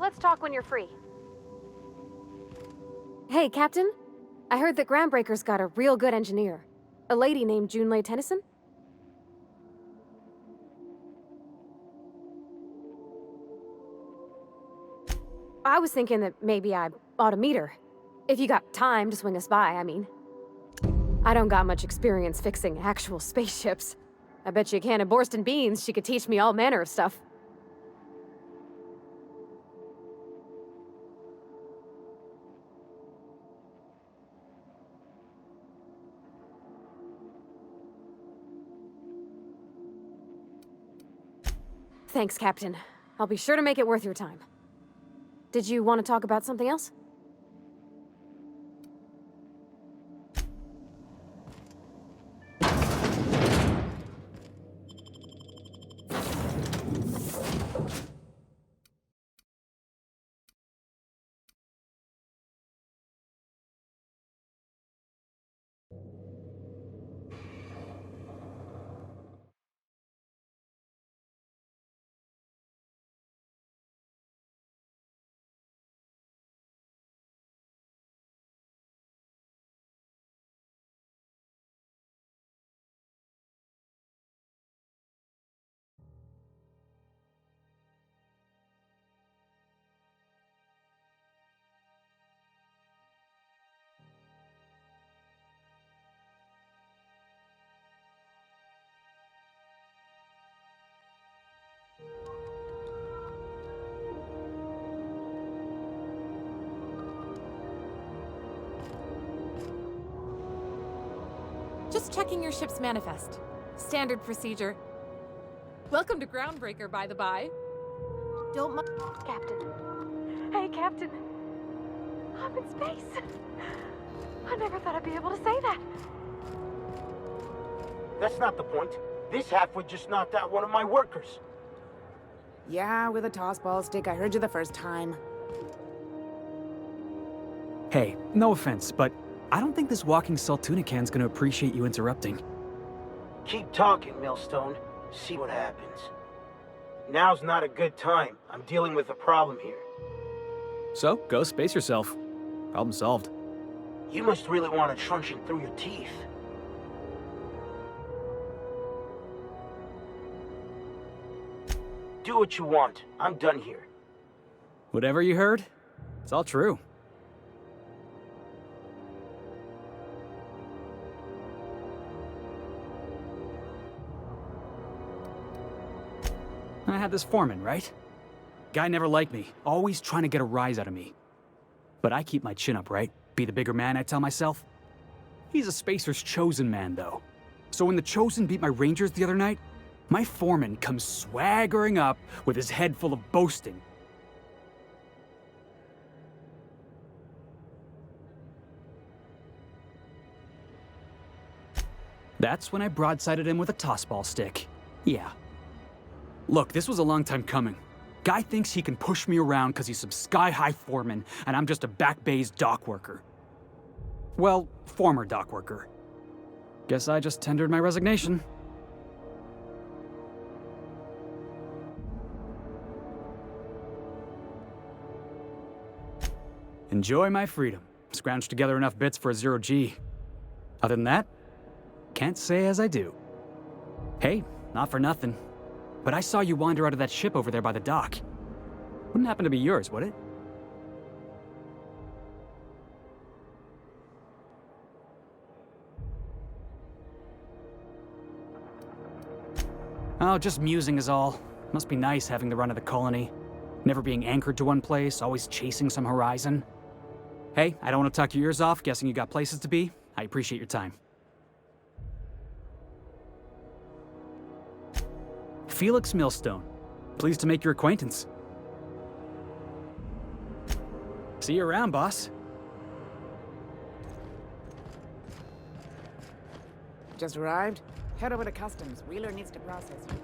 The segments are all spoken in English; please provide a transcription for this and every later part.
Let's talk when you're free. Hey, Captain. I heard that Groundbreaker's got a real good engineer. A lady named Junlei Tennyson? I was thinking that maybe I ought to meet her. If you got time to swing us by, I mean. I don't got much experience fixing actual spaceships. I bet you a can of Borston beans she could teach me all manner of stuff. Thanks, Captain. I'll be sure to make it worth your time. Did you want to talk about something else? Just checking your ship's manifest. Standard procedure. Welcome to Groundbreaker, by the by. Don't mind, Captain. Hey, Captain. I'm in space. I never thought I'd be able to say that. That's not the point. This halfwit just knocked out one of my workers. Yeah, with a tossball stick. I heard you the first time. Hey, no offense, but I don't think this walking Saltunican's gonna appreciate you interrupting. Keep talking, Millstone. See what happens. Now's not a good time. I'm dealing with a problem here. So, go space yourself. Problem solved. You must really want to truncheon through your teeth. Do what you want. I'm done here. Whatever you heard, it's all true. I had this foreman, right? Guy never liked me, always trying to get a rise out of me. But I keep my chin up, right? Be the bigger man, I tell myself. He's a Spacer's chosen man, though. So when the Chosen beat my Rangers the other night, my foreman comes swaggering up with his head full of boasting. That's when I broadsided him with a tossball stick. Yeah. Look, this was a long time coming. Guy thinks he can push me around because he's some sky-high foreman, and I'm just a back bay's dock worker. Well, former dock worker. Guess I just tendered my resignation. Enjoy my freedom. Scrounged together enough bits for a 0G. Other than that, can't say as I do. Hey, not for nothing, but I saw you wander out of that ship over there by the dock. Wouldn't happen to be yours, would it? Oh, just musing is all. Must be nice having the run of the colony. Never being anchored to one place, always chasing some horizon. Hey, I don't want to talk your ears off, guessing you got places to be. I appreciate your time. Felix Millstone. Pleased to make your acquaintance. See you around, boss. Just arrived? Head over to customs. Wheeler needs to process you.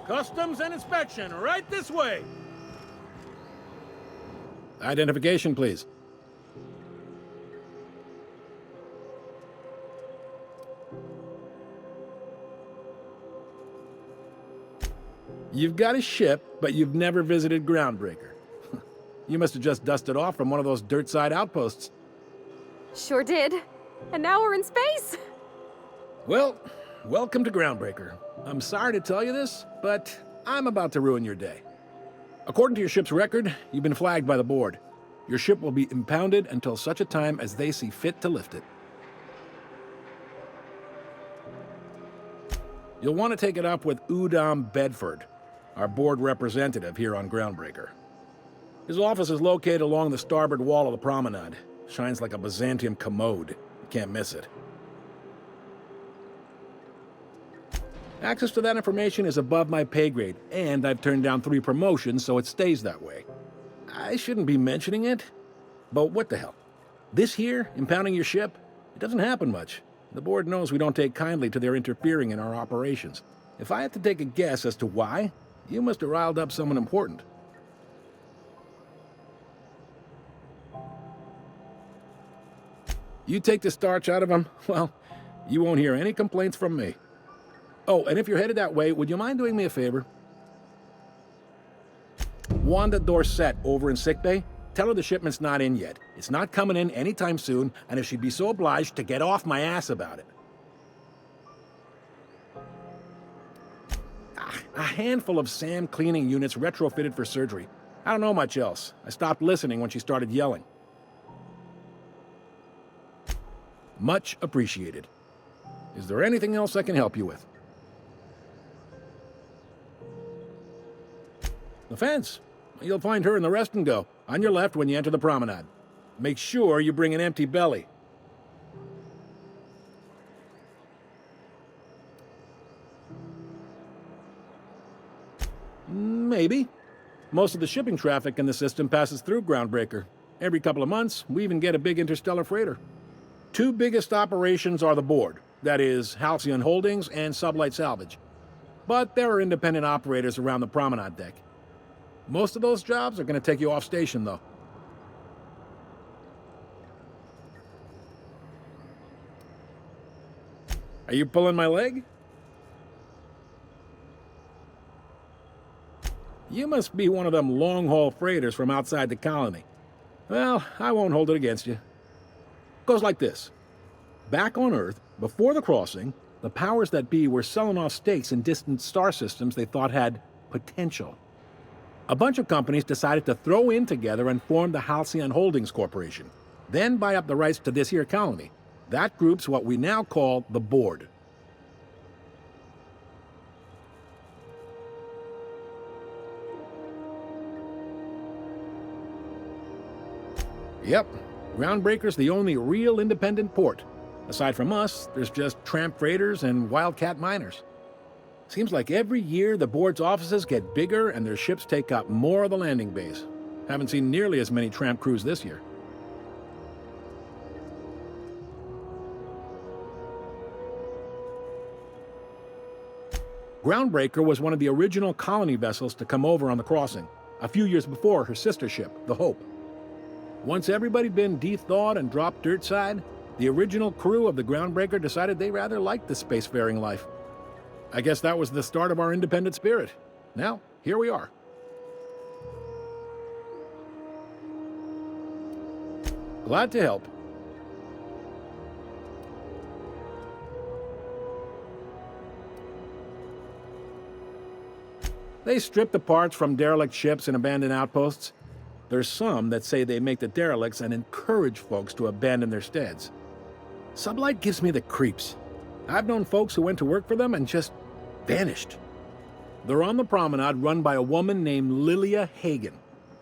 Customs and inspection, right this way. Identification, please. You've got a ship, but you've never visited Groundbreaker. You must have just dusted off from one of those dirt-side outposts. Sure did. And now we're in space. Well, welcome to Groundbreaker. I'm sorry to tell you this, but I'm about to ruin your day. According to your ship's record, you've been flagged by the board. Your ship will be impounded until such a time as they see fit to lift it. You'll want to take it up with Udom Bedford, our board representative here on Groundbreaker. His office is located along the starboard wall of the promenade. Shines like a Byzantium commode. You can't miss it. Access to that information is above my pay grade, and I've turned down 3 promotions, so it stays that way. I shouldn't be mentioning it, but what the hell? This here, impounding your ship, it doesn't happen much. The board knows we don't take kindly to their interfering in our operations. If I had to take a guess as to why, you must have riled up someone important. You take the starch out of them, well, you won't hear any complaints from me. Oh, and if you're headed that way, would you mind doing me a favor? Wanda Dorset over in sickbay, tell her the shipment's not in yet. It's not coming in anytime soon, and if she'd be so obliged to get off my ass about it. A handful of SAM cleaning units retrofitted for surgery. I don't know much else. I stopped listening when she started yelling. Much appreciated. Is there anything else I can help you with? The fence. You'll find her in the rest and go, on your left when you enter the promenade. Make sure you bring an empty belly. Maybe. Most of the shipping traffic in the system passes through Groundbreaker. Every couple of months, we even get a big interstellar freighter. 2 biggest operations are the board, that is, Halcyon Holdings and Sublight Salvage. But there are independent operators around the promenade deck. Most of those jobs are going to take you off station, though. Are you pulling my leg? You must be one of them long-haul freighters from outside the colony. Well, I won't hold it against you. Goes like this. Back on Earth, before the crossing, the powers that be were selling off stakes in distant star systems they thought had potential. A bunch of companies decided to throw in together and form the Halcyon Holdings Corporation, then buy up the rights to this here colony. That group's what we now call the Board. Yep, Groundbreaker's the only real independent port. Aside from us, there's just tramp freighters and wildcat miners. Seems like every year the board's offices get bigger and their ships take up more of the landing base. Haven't seen nearly as many tramp crews this year. Groundbreaker was one of the original colony vessels to come over on the crossing, a few years before her sister ship, the Hope. Once everybody'd been de-thawed and dropped dirtside, the original crew of the Groundbreaker decided they rather liked the spacefaring life. I guess that was the start of our independent spirit. Now, here we are. Glad to help. They strip the parts from derelict ships and abandoned outposts. There's some that say they make the derelicts and encourage folks to abandon their steads. Sublight gives me the creeps. I've known folks who went to work for them and just vanished. They're on the promenade run by a woman named Lilia Hagen.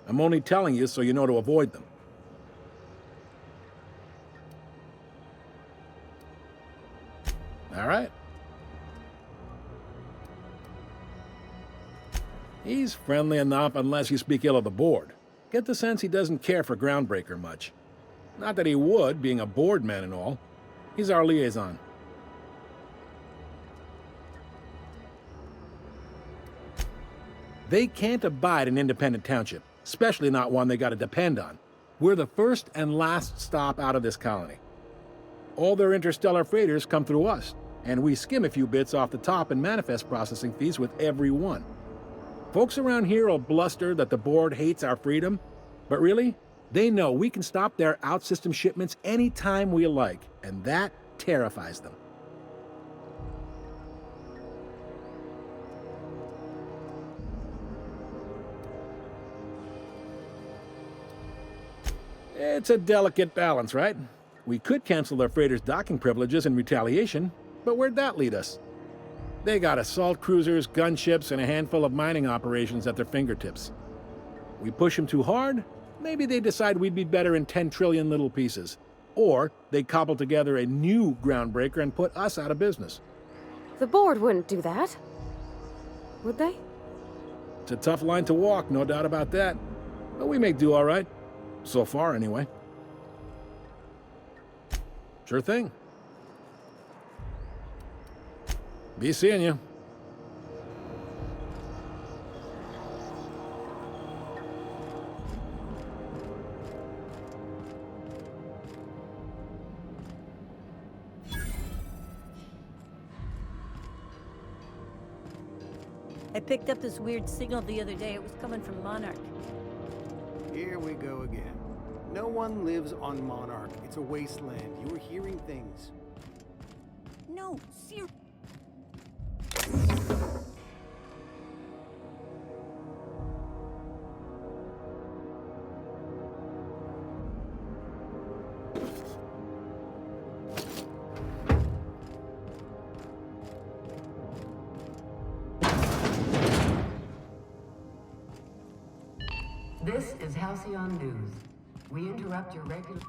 I'm only telling you so you know to avoid them. All right. He's friendly enough unless you speak ill of the board. Get the sense he doesn't care for Groundbreaker much. Not that he would, being a board man and all. He's our liaison. They can't abide an independent township, especially not one they gotta depend on. We're the first and last stop out of this colony. All their interstellar freighters come through us, and we skim a few bits off the top in manifest processing fees with every one. Folks around here will bluster that the board hates our freedom, but really, they know we can stop their out-system shipments anytime we like, and that terrifies them. It's a delicate balance, right? We could cancel their freighters' docking privileges in retaliation, but where'd that lead us? They got assault cruisers, gunships, and a handful of mining operations at their fingertips. We push them too hard, maybe they decide we'd be better in 10 trillion little pieces. Or they cobble together a new groundbreaker and put us out of business. The board wouldn't do that. Would they? It's a tough line to walk, no doubt about that. But we make do all right. So far, anyway. Sure thing. Be seeing you. I picked up this weird signal the other day. It was coming from Monarch. Here we go again. No one lives on Monarch. It's a wasteland. You were hearing things. No, seriously. This is Halcyon News. We interrupt your regular...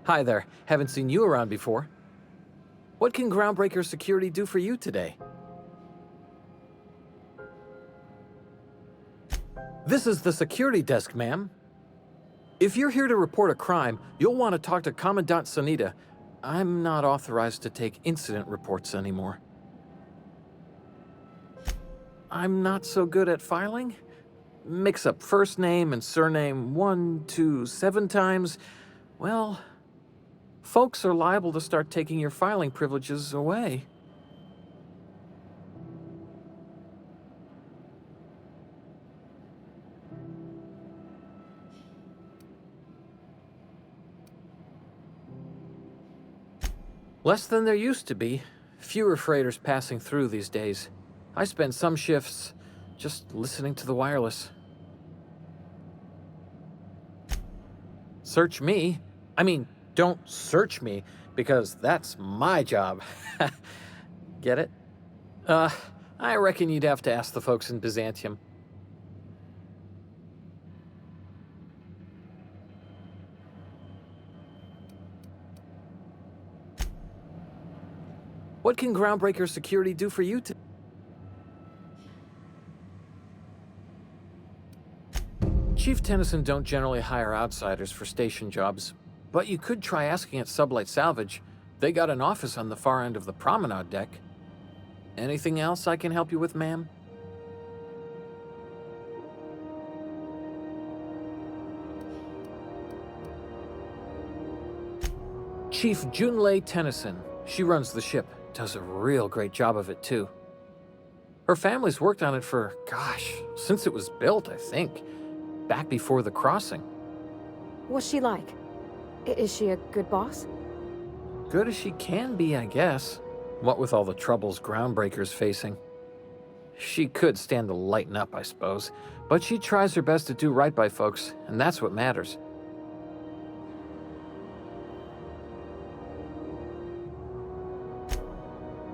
Hi there. Haven't seen you around before. What can Groundbreaker Security do for you today? This is the security desk, ma'am. If you're here to report a crime, you'll want to talk to Commandant Sanita. I'm not authorized to take incident reports anymore. I'm not so good at filing. Mix up first name and surname 1, 2, 7 times. Well, folks are liable to start taking your filing privileges away. Less than there used to be. Fewer freighters passing through these days. I spend some shifts just listening to the wireless. Search me? I mean, don't search me, because that's my job. Get it? I reckon you'd have to ask the folks in Byzantium. What can Groundbreaker Security do for you today? Chief Tennyson don't generally hire outsiders for station jobs, but you could try asking at Sublight Salvage. They got an office on the far end of the promenade deck. Anything else I can help you with, ma'am? Chief Junlei Tennyson. She runs the ship. Does a real great job of it, too. Her family's worked on it for, gosh, since it was built, I think. Back before the crossing. What's she like? Is she a good boss? Good as she can be, I guess. What with all the troubles Groundbreaker's facing. She could stand to lighten up, I suppose. But she tries her best to do right by folks, and that's what matters.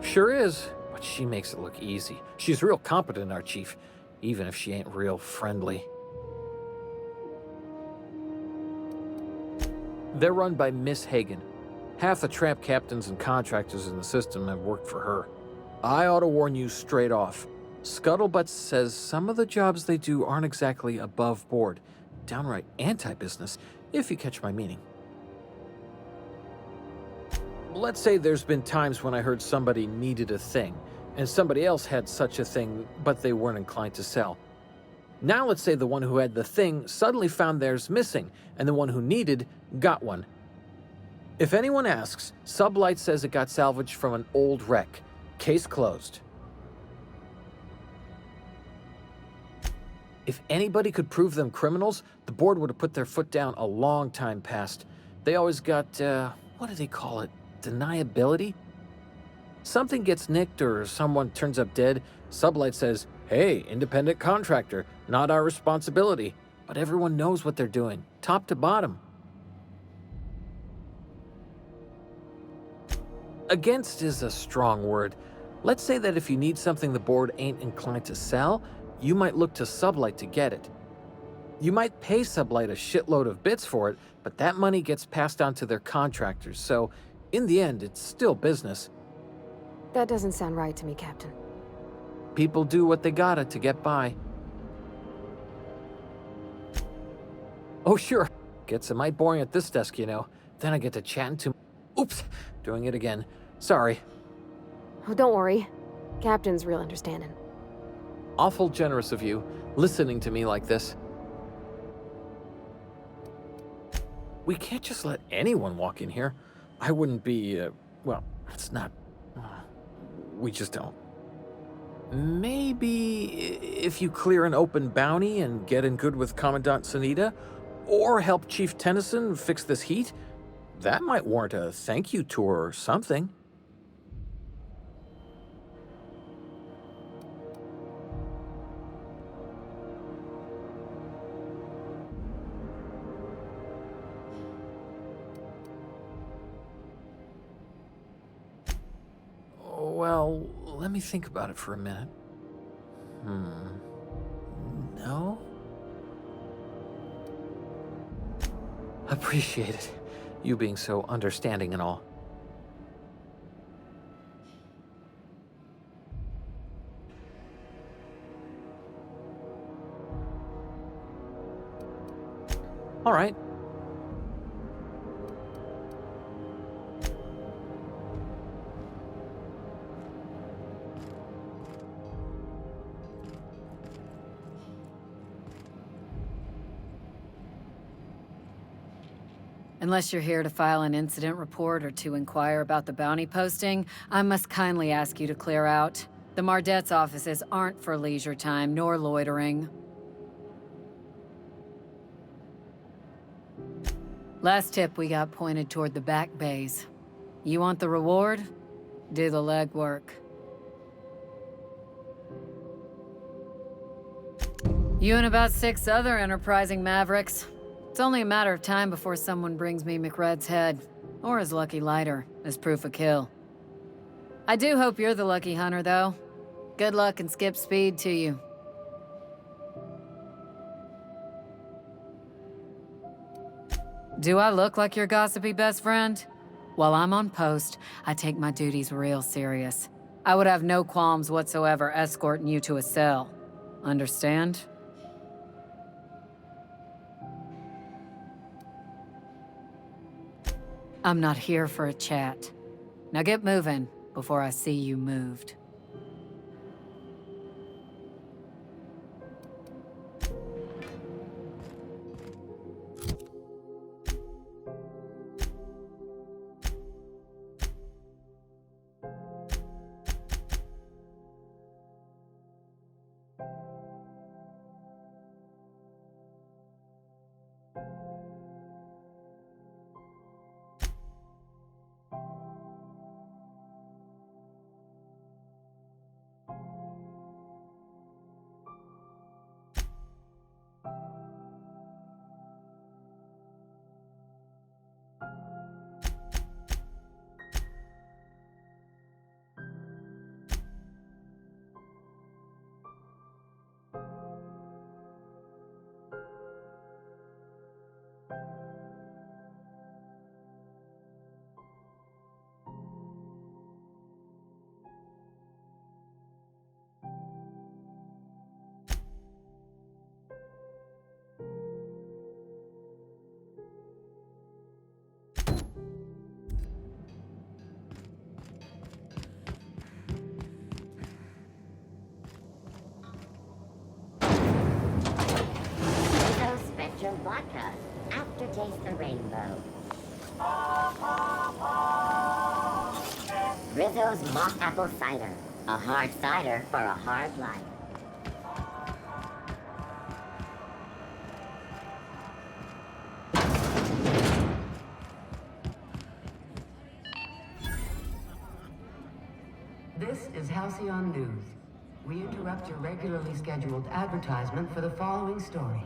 Sure is, but she makes it look easy. She's real competent, our chief, even if she ain't real friendly. They're run by Miss Hagen. Half the tramp captains and contractors in the system have worked for her. I ought to warn you straight off. Scuttlebutt says some of the jobs they do aren't exactly above board. Downright anti-business, if you catch my meaning. Let's say there's been times when I heard somebody needed a thing, and somebody else had such a thing, but they weren't inclined to sell. Now let's say the one who had the thing suddenly found theirs missing, and the one who needed got one. If anyone asks, Sublight says it got salvaged from an old wreck. Case closed. If anybody could prove them criminals, the board would have put their foot down a long time past. They always got, what do they call it? Deniability? Something gets nicked or someone turns up dead, Sublight says, hey, independent contractor, not our responsibility. But everyone knows what they're doing, top to bottom. Against is a strong word. Let's say that if you need something the board ain't inclined to sell, you might look to Sublight to get it. You might pay Sublight a shitload of bits for it, but that money gets passed on to their contractors, so in the end, it's still business. That doesn't sound right to me, Captain. People do what they gotta to get by. Oh, sure. Gets a mite boring at this desk, you know. Then I get to chatting to... Oops! Doing it again. Sorry. Oh, don't worry. Captain's real understanding. Awful generous of you, listening to me like this. We can't just let anyone walk in here. I wouldn't be, well, it's not... we just don't. Maybe if you clear an open bounty and get in good with Commandant Sunita, or help Chief Tennyson fix this heat, that might warrant a thank you tour or something. Well, let me think about it for a minute. No? Appreciate it. You being so understanding and all. All right. Unless you're here to file an incident report or to inquire about the bounty posting, I must kindly ask you to clear out. The Mardet's offices aren't for leisure time nor loitering. Last tip we got pointed toward the back bays. You want the reward? Do the legwork. You and about 6 other enterprising mavericks. It's only a matter of time before someone brings me McRed's head, or his lucky lighter, as proof of kill. I do hope you're the lucky hunter, though. Good luck and skip speed to you. Do I look like your gossipy best friend? While I'm on post, I take my duties real serious. I would have no qualms whatsoever escorting you to a cell. Understand? I'm not here for a chat. Now get moving before I see you moved. Vodka. Aftertaste the rainbow. Rizzo's mock apple cider. A hard cider for a hard life. This is Halcyon News. We interrupt your regularly scheduled advertisement for the following story.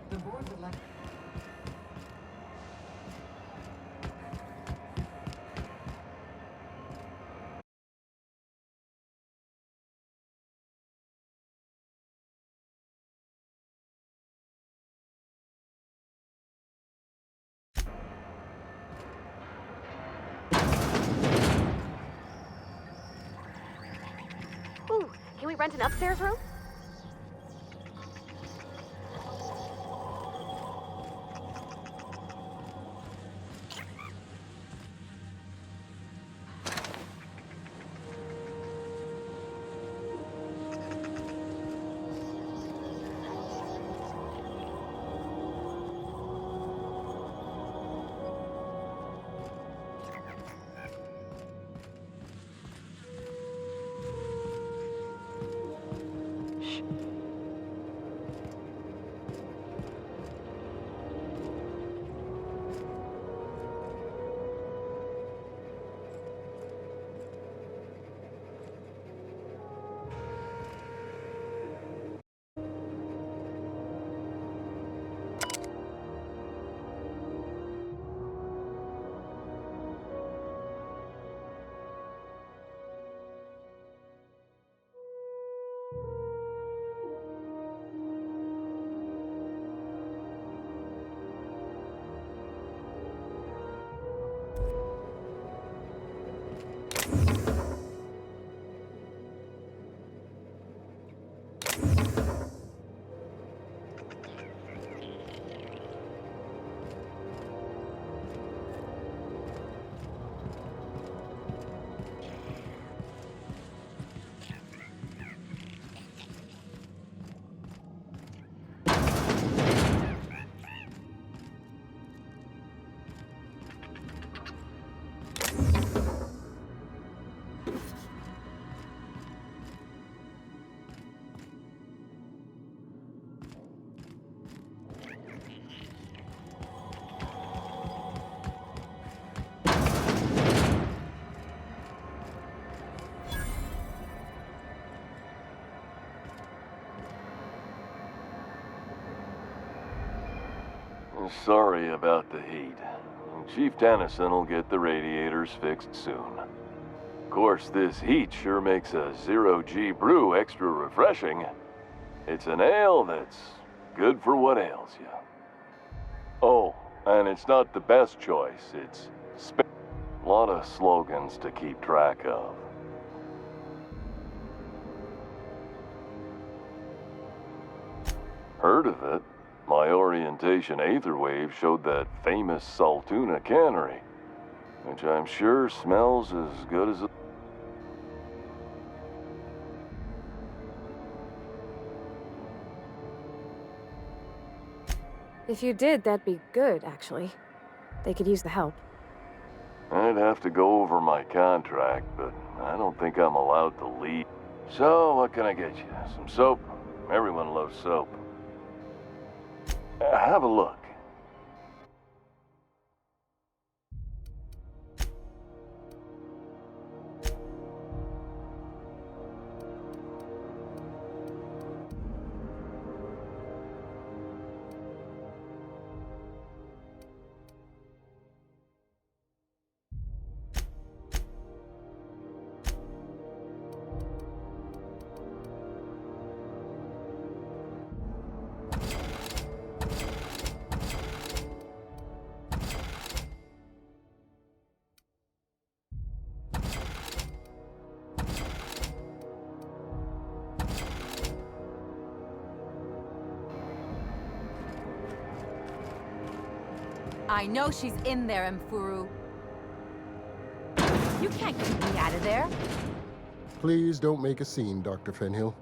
The board would like... Ooh, can we rent an upstairs room? Sorry about the heat. Chief Tennyson will get the radiators fixed soon. Of course, this heat sure makes a zero-G brew extra refreshing. It's an ale that's good for what ails you. Oh, and it's not the best choice. It's a lot of slogans to keep track of. Heard of it? My orientation aetherwave showed that famous Saltuna cannery, which I'm sure smells as good as a... If you did, that'd be good, actually. They could use the help. I'd have to go over my contract, but I don't think I'm allowed to leave. So, what can I get you? Some soap? Everyone loves soap. Have a look. I know she's in there, Mfuru. You can't keep me out of there. Please don't make a scene, Dr. Fenhill.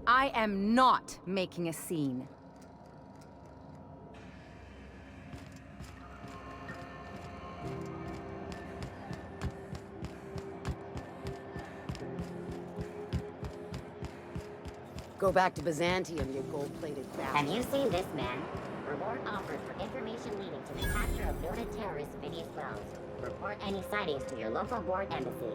I am not making a scene. Go back to Byzantium, you gold-plated bastard. Have you seen this man? Reward offered for information leading to the capture of noted terrorist Phineas Wells. Report any sightings to your local board embassy.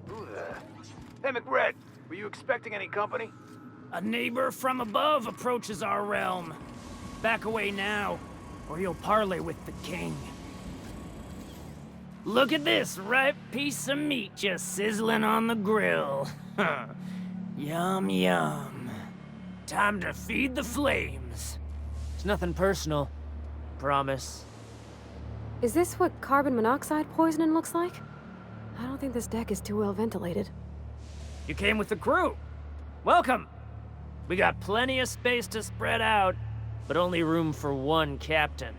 Who the... Hey, McRed, were you expecting any company? A neighbor from above approaches our realm. Back away now, or you'll parley with the king. Look at this ripe piece of meat just sizzling on the grill. Yum, yum. Time to feed the flames. It's nothing personal. Promise. Is this what carbon monoxide poisoning looks like? I don't think this deck is too well ventilated. You came with the crew. Welcome. We got plenty of space to spread out, but only room for one captain.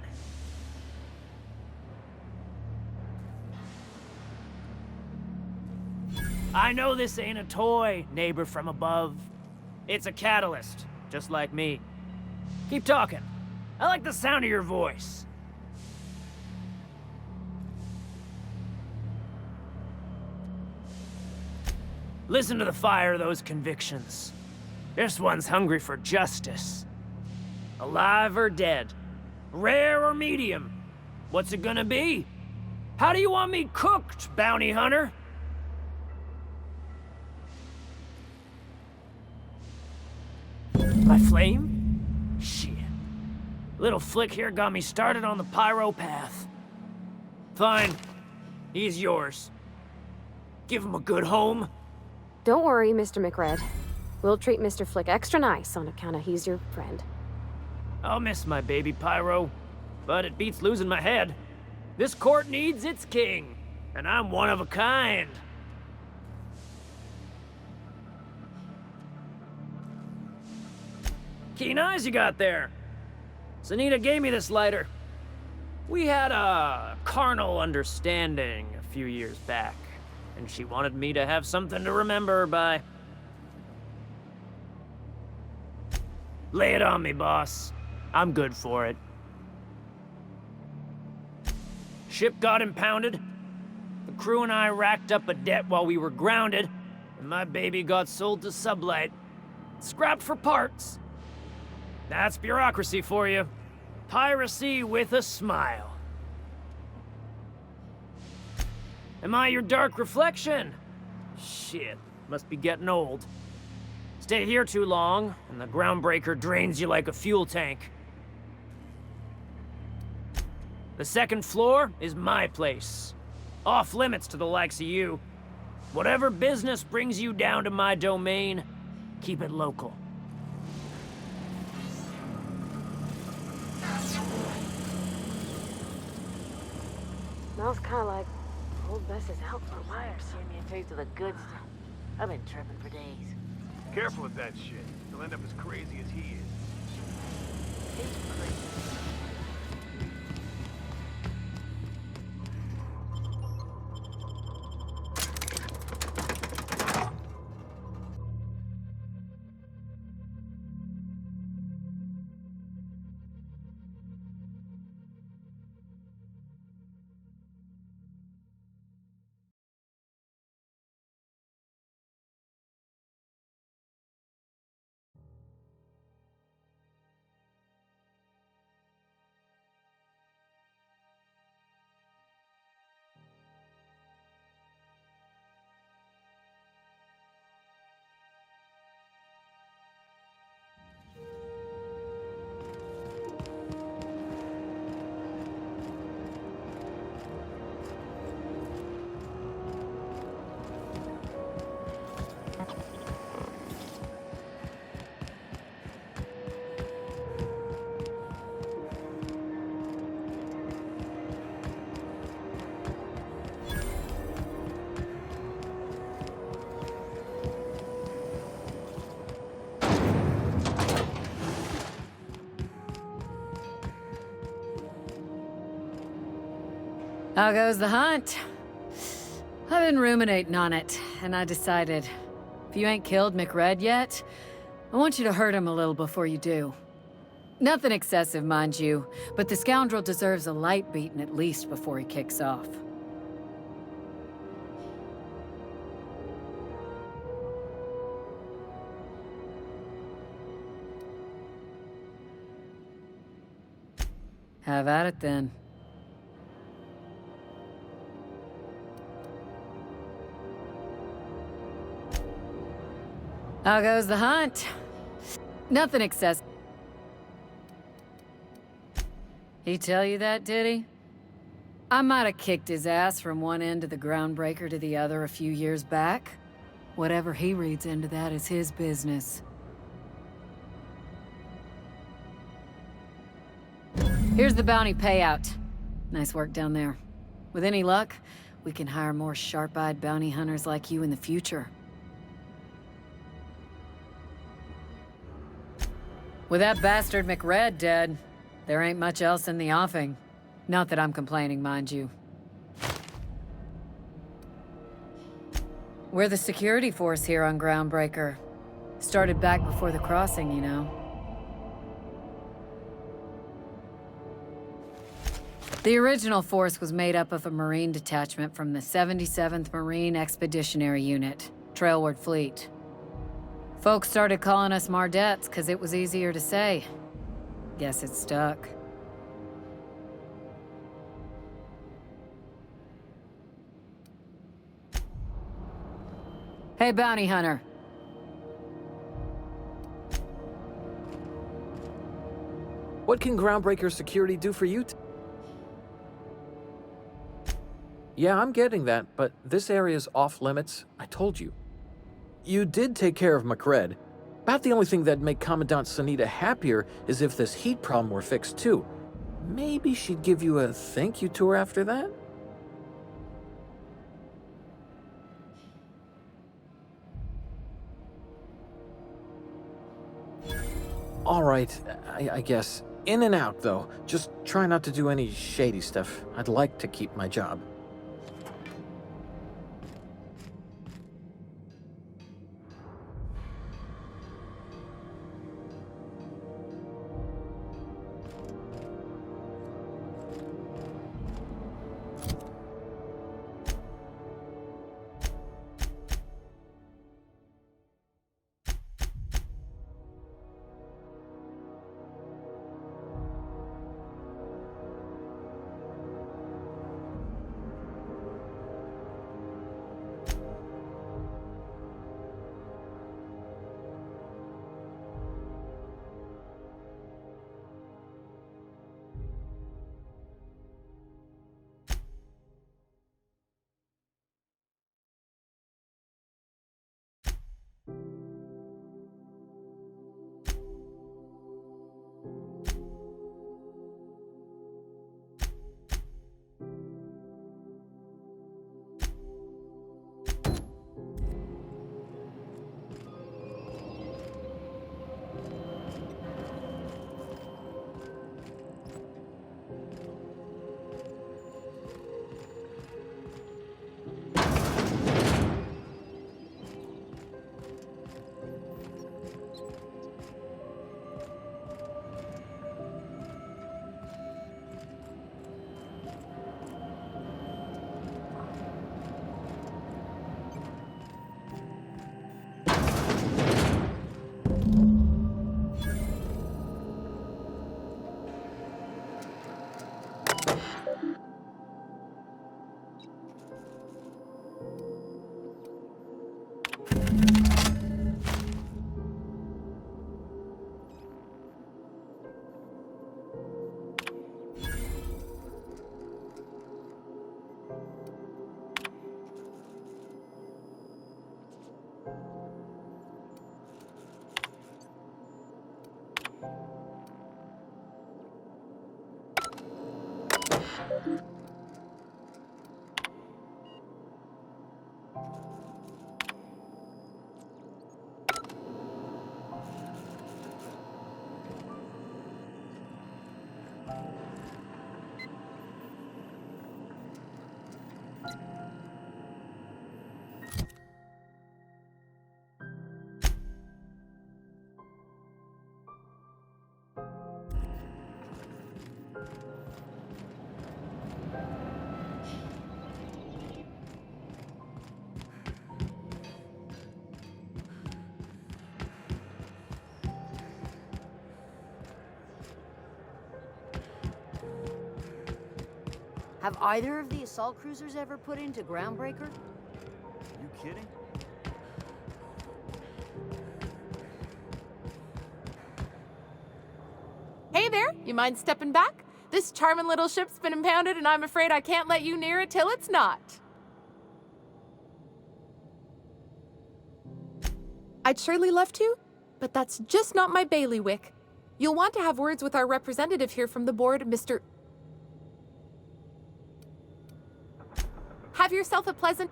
I know this ain't a toy, neighbor from above. It's a catalyst, just like me. Keep talking. I like the sound of your voice. Listen to the fire of those convictions. This one's hungry for justice. Alive or dead? Rare or medium? What's it gonna be? How do you want me cooked, bounty hunter? My flame? Shit. Little flick here got me started on the pyro path. Fine. He's yours. Give him a good home. Don't worry, Mr. McRed. We'll treat Mr. Flick extra nice on account of he's your friend. I'll miss my baby pyro, but it beats losing my head. This court needs its king, and I'm one of a kind. Keen eyes you got there. Sunita gave me this lighter. We had a carnal understanding a few years back, and she wanted me to have something to remember her by. Lay it on me, boss. I'm good for it. Ship got impounded. The crew and I racked up a debt while we were grounded, and my baby got sold to Sublight. Scrapped for parts. That's bureaucracy for you. Piracy with a smile. Am I your dark reflection? Shit, must be getting old. Stay here too long, and the groundbreaker drains you like a fuel tank. The second floor is my place. Off limits to the likes of you. Whatever business brings you down to my domain, keep it local. Smells kind of like old Bess's outdoor wires. Give me a taste of the good stuff. I've been tripping for days. Careful with that shit. You'll end up as crazy as he is. He's crazy. How goes the hunt? I've been ruminating on it, and I decided, if you ain't killed McRed yet, I want you to hurt him a little before you do. Nothing excessive, mind you, but the scoundrel deserves a light beating at least before he kicks off. Have at it then. How goes the hunt? Nothing excessive. He tell you that, did he? I might have kicked his ass from one end of the groundbreaker to the other a few years back. Whatever he reads into that is his business. Here's the bounty payout. Nice work down there. With any luck, we can hire more sharp-eyed bounty hunters like you in the future. With that bastard McRed dead, there ain't much else in the offing. Not that I'm complaining, mind you. We're the security force here on Groundbreaker. Started back before the crossing, you know. The original force was made up of a Marine detachment from the 77th Marine Expeditionary Unit, Trailward Fleet. Folks started calling us Mardettes because it was easier to say. Guess it stuck. Hey, bounty hunter. What can Groundbreaker security do for you? Yeah, I'm getting that, but this area's off limits. I told you. You did take care of McRed. About the only thing that'd make Commandant Sunita happier is if this heat problem were fixed too. Maybe she'd give you a thank you tour after that? All right, I guess. In and out, though. Just try not to do any shady stuff. I'd like to keep my job. Have either of the assault cruisers ever put into Groundbreaker? You kidding? Hey there, you mind stepping back? This charming little ship's been impounded and I'm afraid I can't let you near it till it's not. I'd surely love to, but that's just not my bailiwick. You'll want to have words with our representative here from the board, Mr. Have yourself a pleasant...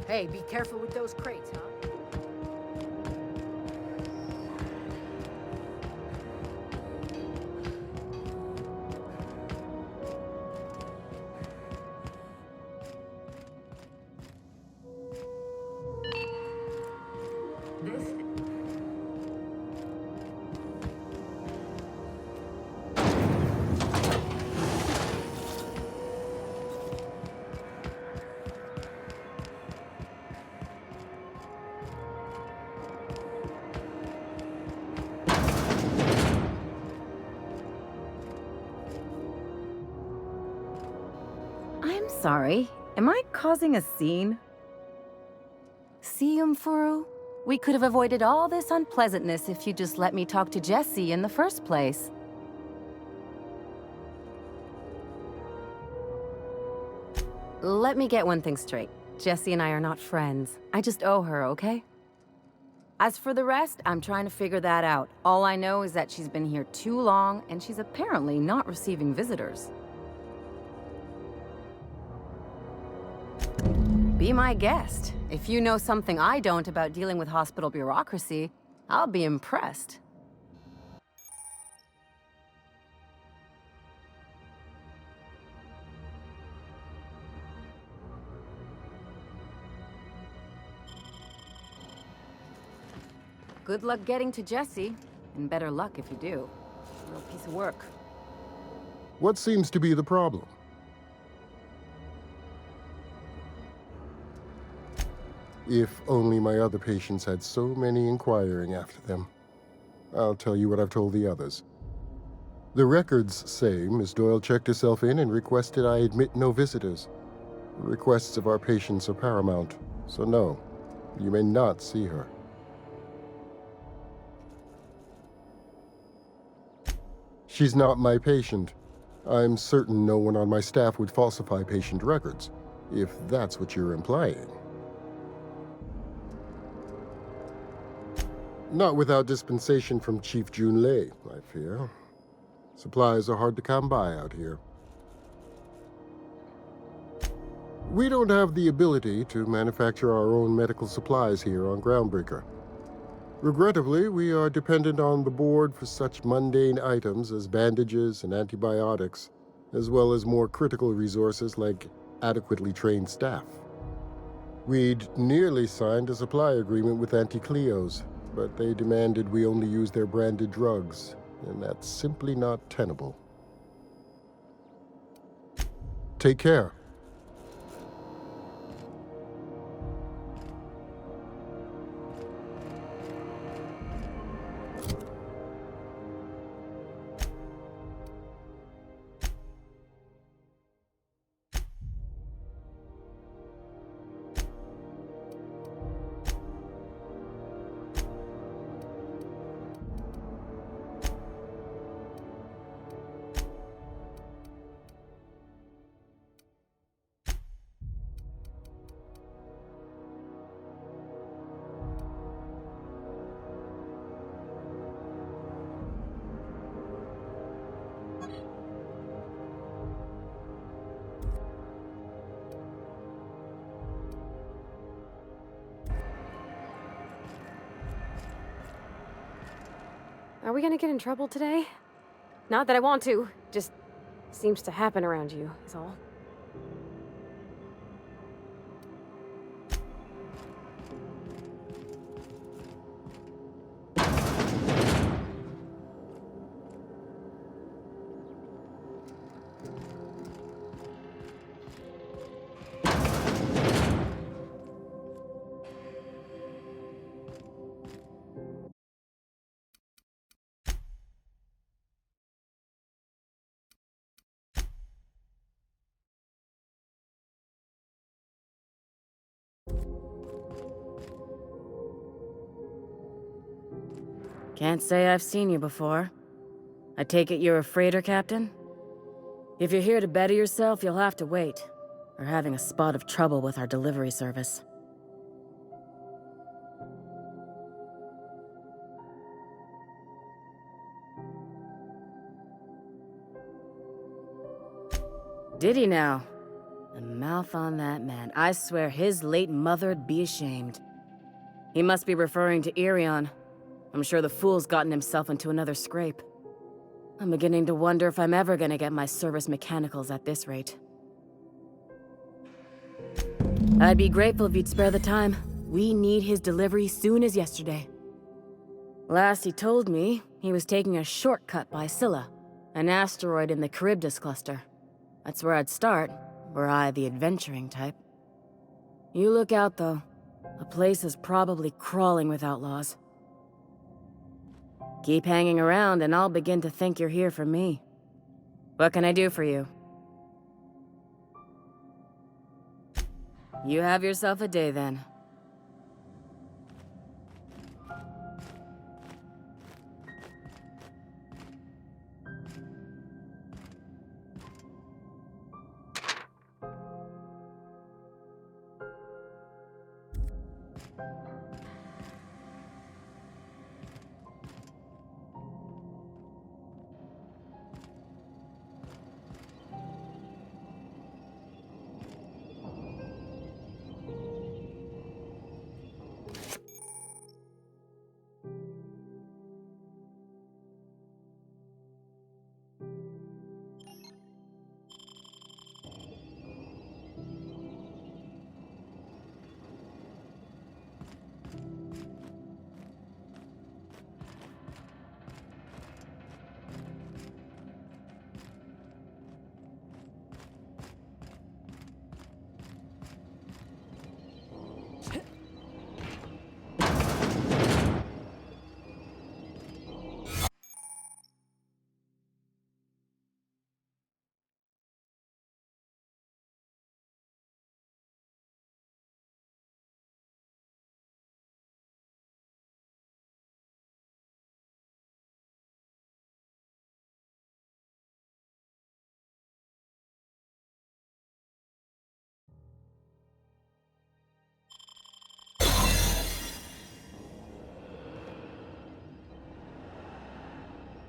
Hey, be careful with those crates, huh? I'm sorry. Am I causing a scene? See, Umfuru? We could have avoided all this unpleasantness if you just let me talk to Jesse in the first place. Let me get one thing straight. Jesse and I are not friends. I just owe her, okay? As for the rest, I'm trying to figure that out. All I know is that she's been here too long, and she's apparently not receiving visitors. Be my guest. If you know something I don't about dealing with hospital bureaucracy, I'll be impressed. Good luck getting to Jesse, and better luck if you do. Real piece of work. What seems to be the problem? If only my other patients had so many inquiring after them. I'll tell you what I've told the others. The records say Miss Doyle checked herself in and requested I admit no visitors. The requests of our patients are paramount, so no, you may not see her. She's not my patient. I'm certain no one on my staff would falsify patient records, if that's what you're implying. Not without dispensation from Chief Junlei, I fear. Supplies are hard to come by out here. We don't have the ability to manufacture our own medical supplies here on Groundbreaker. Regrettably, we are dependent on the board for such mundane items as bandages and antibiotics, as well as more critical resources like adequately trained staff. We'd nearly signed a supply agreement with Anti-Cleos, but they demanded we only use their branded drugs, and that's simply not tenable. Take care. Are we gonna get in trouble today? Not that I want to, just seems to happen around you, is all. Can't say I've seen you before. I take it you're a freighter captain? If you're here to better yourself, you'll have to wait. We're having a spot of trouble with our delivery service. Did he now? The mouth on that man. I swear his late mother'd be ashamed. He must be referring to Irion. I'm sure the fool's gotten himself into another scrape. I'm beginning to wonder if I'm ever gonna get my service mechanicals at this rate. I'd be grateful if you'd spare the time. We need his delivery soon as yesterday. Last he told me, he was taking a shortcut by Scylla, an asteroid in the Charybdis cluster. That's where I'd start, were I the adventuring type. You look out, though. The place is probably crawling with outlaws. Keep hanging around, and I'll begin to think you're here for me. What can I do for you? You have yourself a day, then.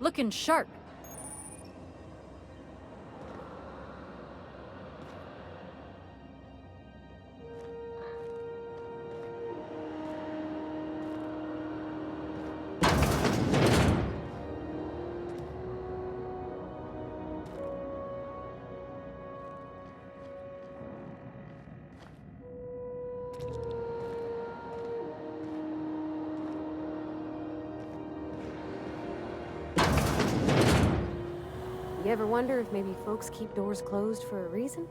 Looking sharp. You ever wonder if maybe folks keep doors closed for a reason?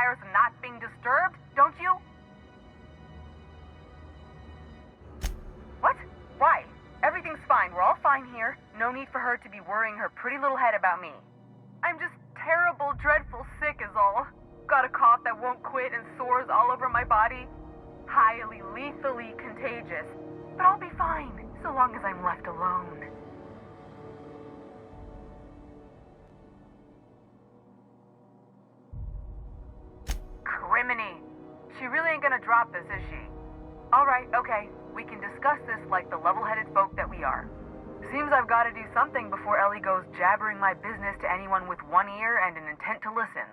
upstairs not being disturbed, don't you? What? Why? Everything's fine. We're all fine here. No need for her to be worrying her pretty little head about me. I'm just terrible, dreadful sick is all. Got a cough that won't quit and sores all over my body. Highly, lethally contagious. But I'll be fine, so long as I'm left alone. Criminy. She really ain't gonna drop this, is she? Alright, okay. We can discuss this like the level-headed folk that we are. Seems I've got to do something before Ellie goes jabbering my business to anyone with one ear and an intent to listen.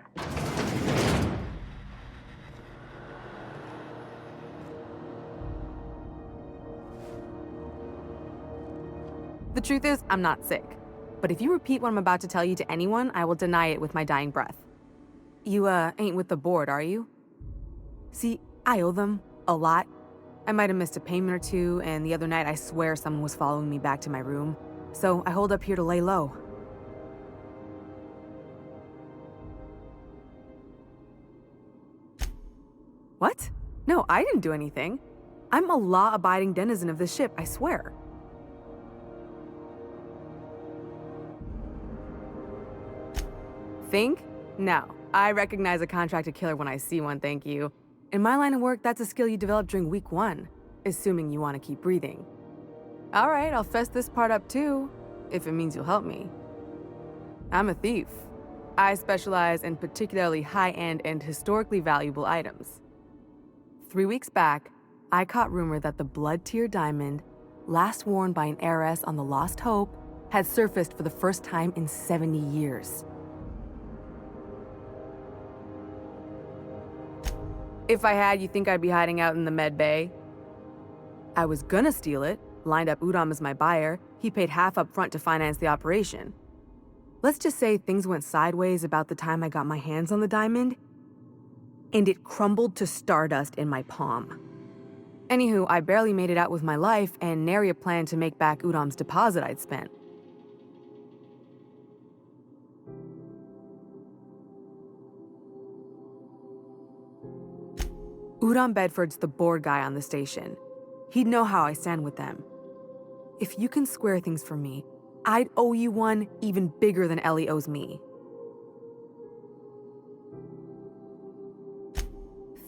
The truth is, I'm not sick. But if you repeat what I'm about to tell you to anyone, I will deny it with my dying breath. You, ain't with the board, are you? See, I owe them a lot. I might have missed a payment or two, and the other night I swear someone was following me back to my room. So I hold up here to lay low. What? No, I didn't do anything. I'm a law-abiding denizen of this ship, I swear. Think? No. I recognize a contracted killer when I see one, thank you. In my line of work, that's a skill you develop during week 1, assuming you want to keep breathing. All right, I'll fess this part up too, if it means you'll help me. I'm a thief. I specialize in particularly high-end and historically valuable items. 3 weeks back, I caught rumor that the blood-tier diamond, last worn by an heiress on the Lost Hope, had surfaced for the first time in 70 years. If I had, you think I'd be hiding out in the med bay? I was gonna steal it, lined up Udam as my buyer. He paid half up front to finance the operation. Let's just say things went sideways about the time I got my hands on the diamond, and it crumbled to stardust in my palm. Anywho, I barely made it out with my life, and nary a plan to make back Udam's deposit I'd spent. Udam Bedford's the board guy on the station. He'd know how I stand with them. If you can square things for me, I'd owe you one even bigger than Ellie owes me.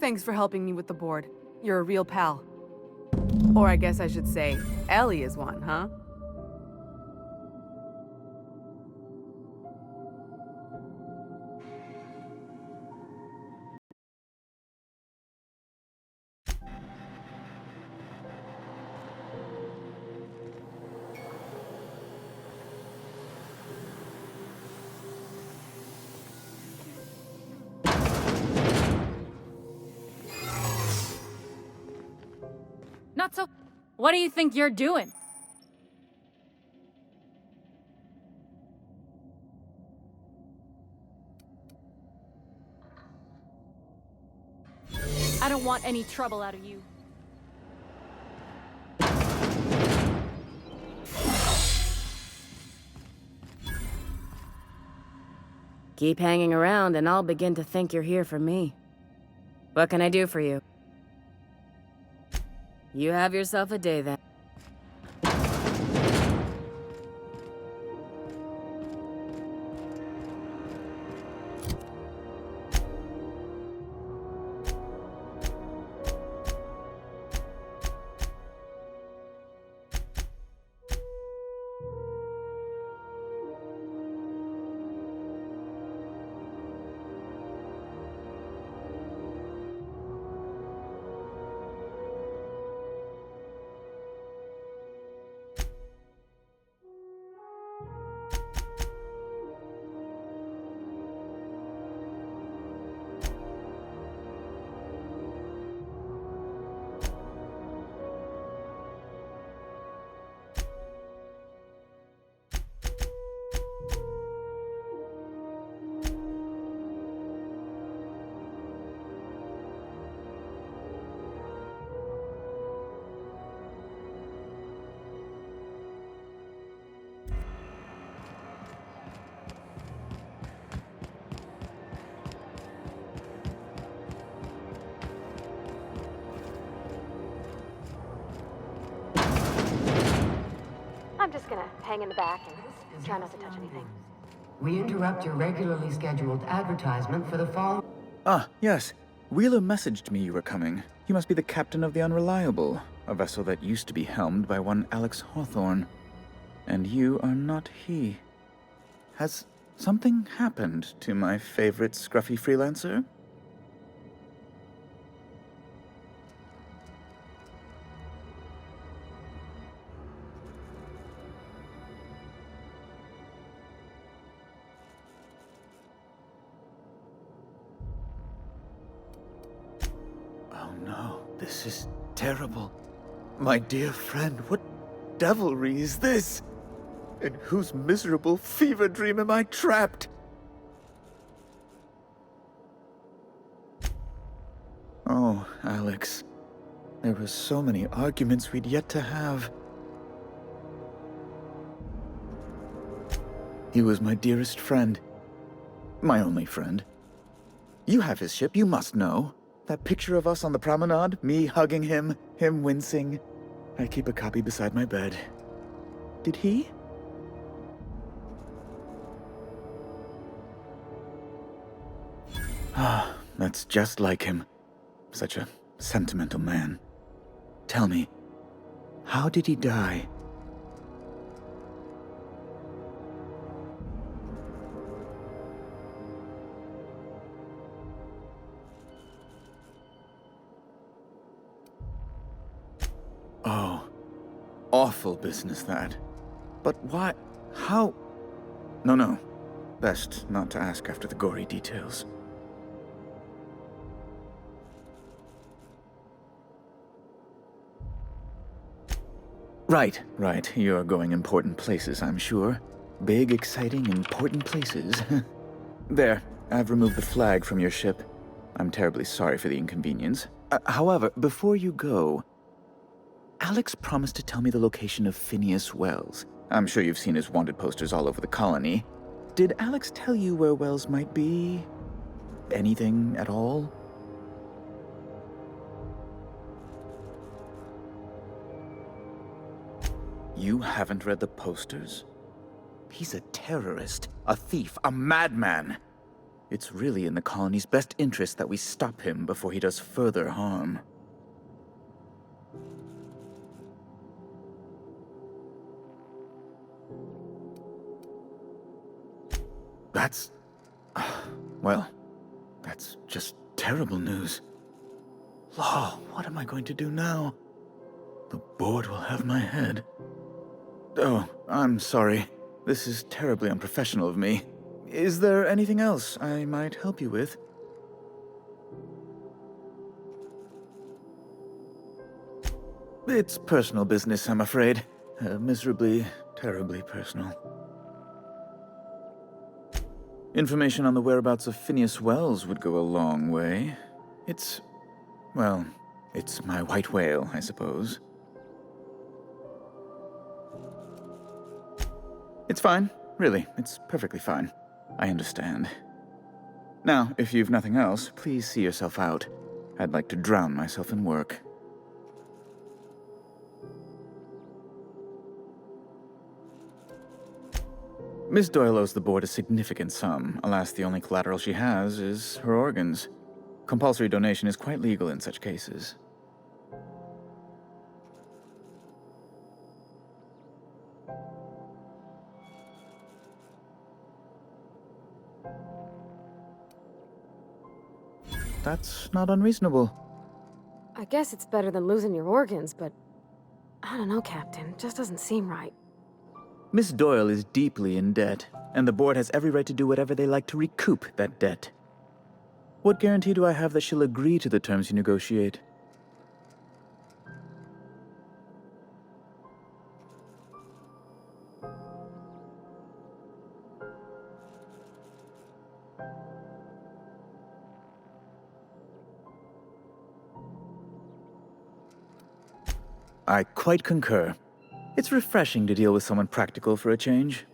Thanks for helping me with the board. You're a real pal. Or I guess I should say, Ellie is one, huh? Not so. What do you think you're doing? I don't want any trouble out of you. Keep hanging around and I'll begin to think you're here for me. What can I do for you? You have yourself a day then. I'm just gonna hang in the back and try not to touch anything. We interrupt your regularly scheduled advertisement for the following... Ah, yes. Wheeler messaged me you were coming. You must be the captain of the Unreliable, a vessel that used to be helmed by one Alex Hawthorne. And you are not he. Has something happened to my favorite scruffy freelancer? Oh no, this is terrible. My dear friend, what devilry is this? In whose miserable fever dream am I trapped? Oh, Alex. There were so many arguments we'd yet to have. He was my dearest friend. My only friend. You have his ship, you must know. That picture of us on the promenade, me hugging him, him wincing. I keep a copy beside my bed. Did he? Ah, that's just like him. Such a sentimental man. Tell me, how did he die? Oh, awful business that. But why? How? No. Best not to ask after the gory details. Right. You're going important places, I'm sure. Big, exciting, important places. There, I've removed the flag from your ship. I'm terribly sorry for the inconvenience. However, before you go, Alex promised to tell me the location of Phineas Wells. I'm sure you've seen his wanted posters all over the colony. Did Alex tell you where Wells might be? Anything at all? You haven't read the posters? He's a terrorist, a thief, a madman. It's really in the colony's best interest that we stop him before he does further harm. That's just terrible news. Law, what am I going to do now? The board will have my head. Oh, I'm sorry. This is terribly unprofessional of me. Is there anything else I might help you with? It's personal business, I'm afraid. Miserably, terribly personal. Information on the whereabouts of Phineas Wells would go a long way. It's my white whale, I suppose. It's fine. Really, it's perfectly fine. I understand. Now, if you've nothing else, please see yourself out. I'd like to drown myself in work. Miss Doyle owes the board a significant sum. Alas, the only collateral she has is her organs. Compulsory donation is quite legal in such cases. That's not unreasonable. I guess it's better than losing your organs, but I don't know, Captain. Just doesn't seem right. Miss Doyle is deeply in debt, and the board has every right to do whatever they like to recoup that debt. What guarantee do I have that she'll agree to the terms you negotiate? I quite concur. It's refreshing to deal with someone practical for a change.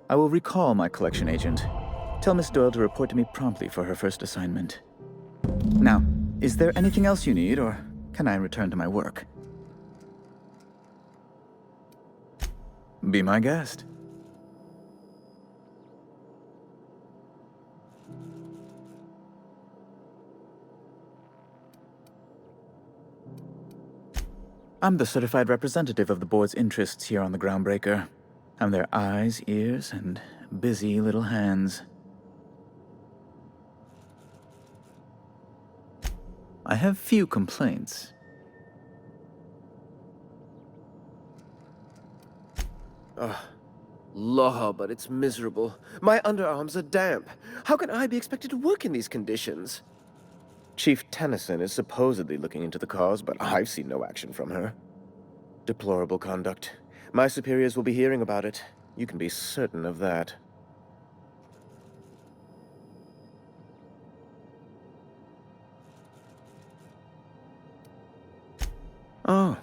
I will recall my collection agent. Tell Miss Doyle to report to me promptly for her first assignment. Now, is there anything else you need, or can I return to my work? Be my guest. I'm the certified representative of the board's interests here on the Groundbreaker. I'm their eyes, ears, and busy little hands. I have few complaints. Ugh. Law, but it's miserable. My underarms are damp. How can I be expected to work in these conditions? Chief Tennyson is supposedly looking into the cause, but I've seen no action from her. Deplorable conduct. My superiors will be hearing about it. You can be certain of that. Oh,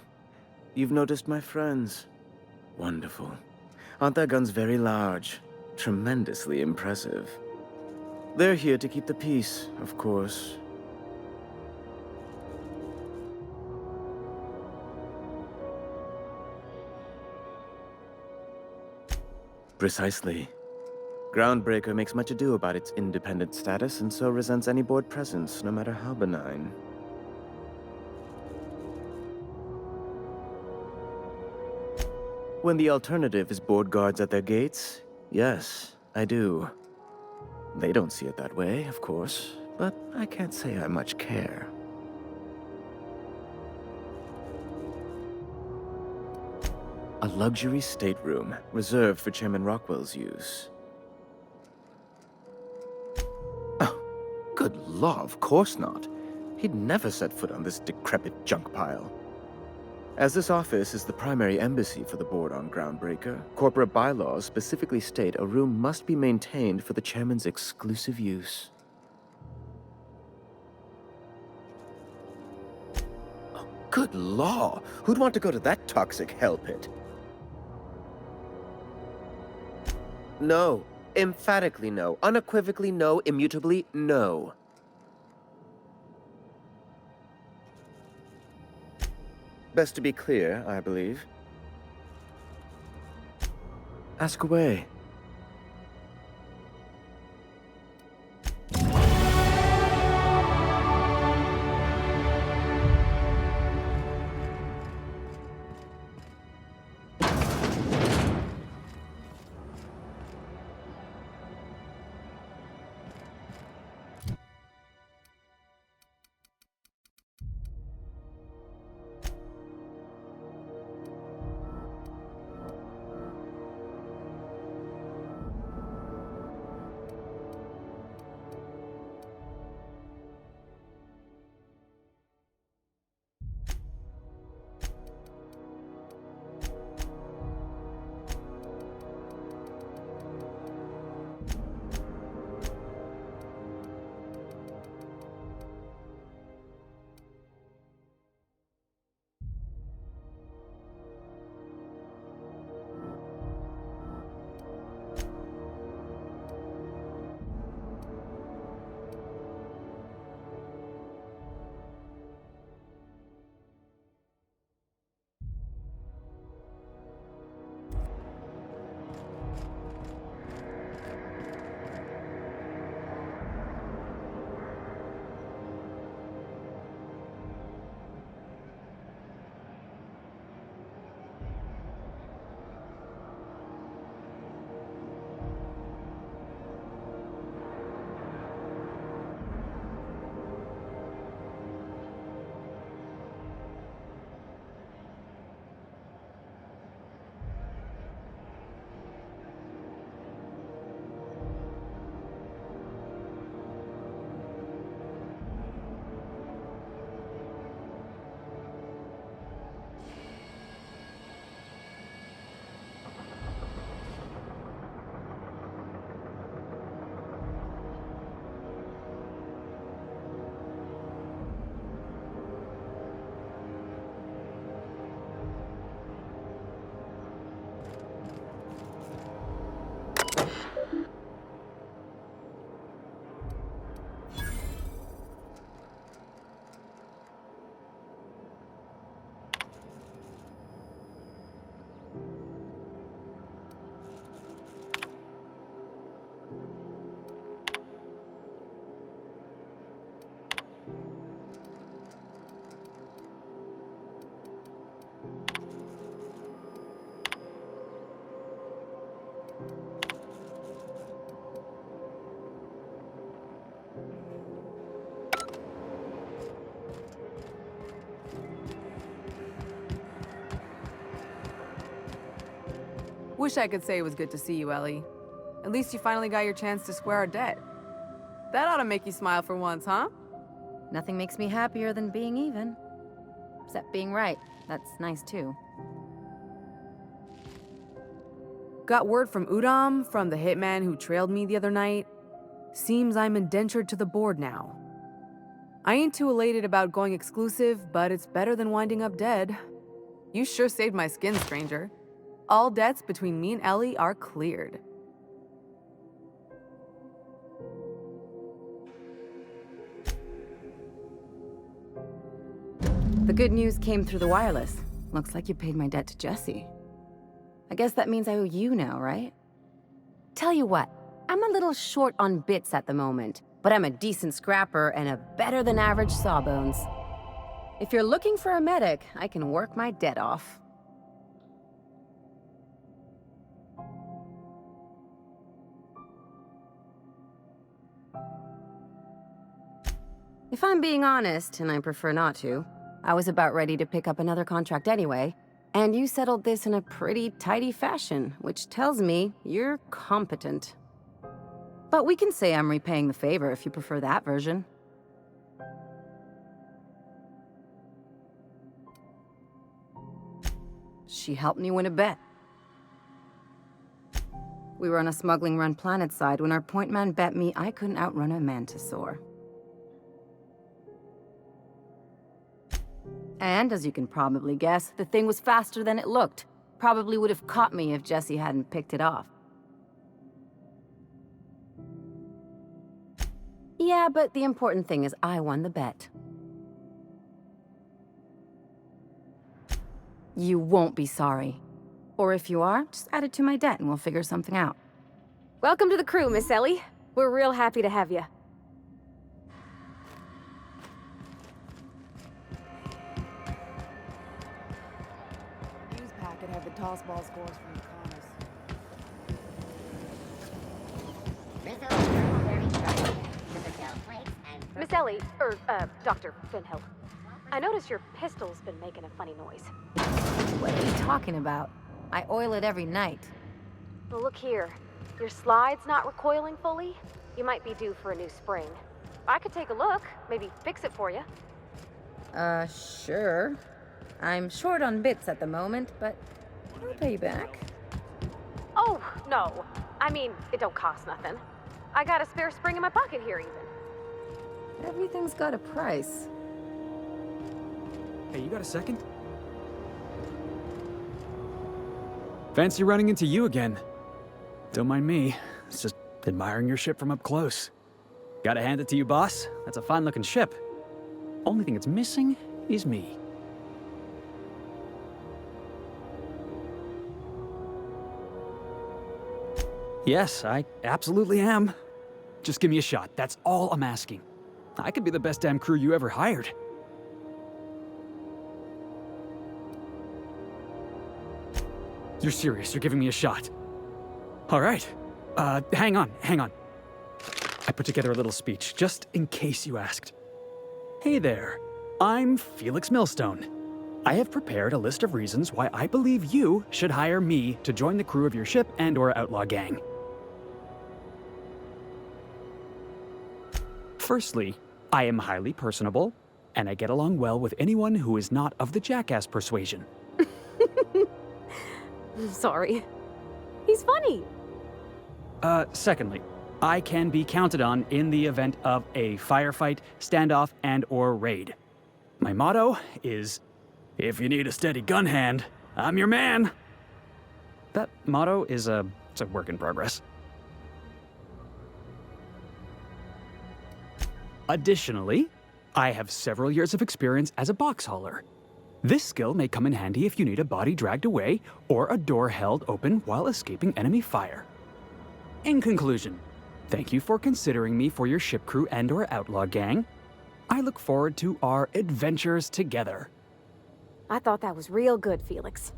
you've noticed my friends. Wonderful. Aren't their guns very large? Tremendously impressive. They're here to keep the peace, of course. Precisely. Groundbreaker makes much ado about its independent status and so resents any board presence, no matter how benign. When the alternative is board guards at their gates, yes, I do. They don't see it that way, of course, but I can't say I much care. A luxury stateroom, reserved for Chairman Rockwell's use. Oh, good law, of course not. He'd never set foot on this decrepit junk pile. As this office is the primary embassy for the board on Groundbreaker, corporate bylaws specifically state a room must be maintained for the chairman's exclusive use. Oh, good law! Who'd want to go to that toxic hell pit? No. Emphatically no. Unequivocally no. Immutably no. Best to be clear, I believe. Ask away. Wish I could say it was good to see you, Ellie. At least you finally got your chance to square our debt. That ought to make you smile for once, huh? Nothing makes me happier than being even. Except being right. That's nice too. Got word from Udom, from the hitman who trailed me the other night. Seems I'm indentured to the board now. I ain't too elated about going exclusive, but it's better than winding up dead. You sure saved my skin, stranger. All debts between me and Ellie are cleared. The good news came through the wireless. Looks like you paid my debt to Jesse. I guess that means I owe you now, right? Tell you what, I'm a little short on bits at the moment, but I'm a decent scrapper and a better-than-average sawbones. If you're looking for a medic, I can work my debt off. If I'm being honest, and I prefer not to, I was about ready to pick up another contract anyway, and you settled this in a pretty tidy fashion, which tells me you're competent. But we can say I'm repaying the favor if you prefer that version. She helped me win a bet. We were on a smuggling run planet side when our point man bet me I couldn't outrun a mantisaur. And, as you can probably guess, the thing was faster than it looked. Probably would have caught me if Jesse hadn't picked it off. Yeah, but the important thing is I won the bet. You won't be sorry. Or if you are, just add it to my debt and we'll figure something out. Welcome to the crew, Miss Ellie. We're real happy to have you. Could have the toss ball scores from the Miss Ellie, Dr. Finhill. I notice your pistol's been making a funny noise. What are you talking about? I oil it every night. Well, look here. Your slide's not recoiling fully. You might be due for a new spring. I could take a look, maybe fix it for you. Sure. I'm short on bits at the moment, but I'll pay you back. Oh, no. I mean, it don't cost nothing. I got a spare spring in my pocket here, even. Everything's got a price. Hey, you got a second? Fancy running into you again. Don't mind me. It's just admiring your ship from up close. Gotta hand it to you, boss. That's a fine-looking ship. Only thing it's missing is me. Yes, I absolutely am. Just give me a shot. That's all I'm asking. I could be the best damn crew you ever hired. You're serious? You're giving me a shot? All right. Hang on. I put together a little speech, just in case you asked. Hey there. I'm Felix Millstone. I have prepared a list of reasons why I believe you should hire me to join the crew of your ship and/or outlaw gang. Firstly, I am highly personable, and I get along well with anyone who is not of the jackass persuasion. Sorry. He's funny. Secondly, I can be counted on in the event of a firefight, standoff, and/or raid. My motto is, if you need a steady gun hand, I'm your man. That motto is it's a work in progress. Additionally, I have several years of experience as a box hauler. This skill may come in handy if you need a body dragged away or a door held open while escaping enemy fire. In conclusion, thank you for considering me for your ship crew and/or outlaw gang. I look forward to our adventures together. I thought that was real good, Felix.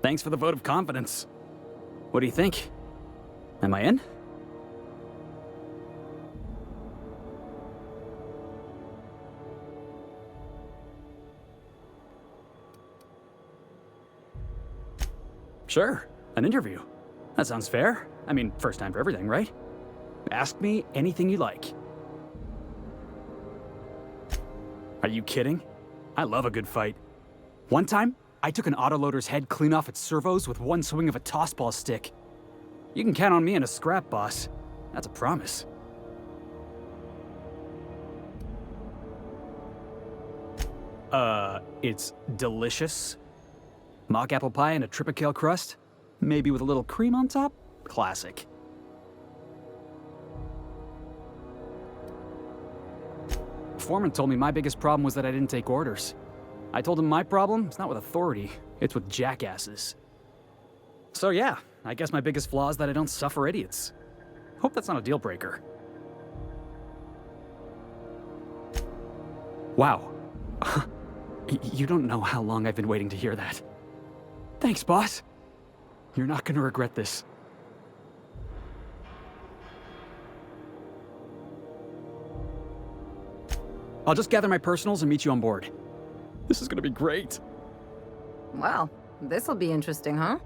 Thanks for the vote of confidence. What do you think? Am I in? Sure. An interview? That sounds fair. I mean, first time for everything, right? Ask me anything you like. Are you kidding? I love a good fight. One time, I took an autoloader's head clean off its servos with one swing of a tossball stick. You can count on me in a scrap, boss. That's a promise. It's delicious. Mock apple pie and a tripicale crust? Maybe with a little cream on top? Classic. Foreman told me my biggest problem was that I didn't take orders. I told him my problem is not with authority, it's with jackasses. So yeah, I guess my biggest flaw is that I don't suffer idiots. Hope that's not a deal breaker. Wow. You don't know how long I've been waiting to hear that. Thanks, boss. You're not gonna regret this. I'll just gather my personals and meet you on board. This is gonna be great. Well, this'll be interesting, huh?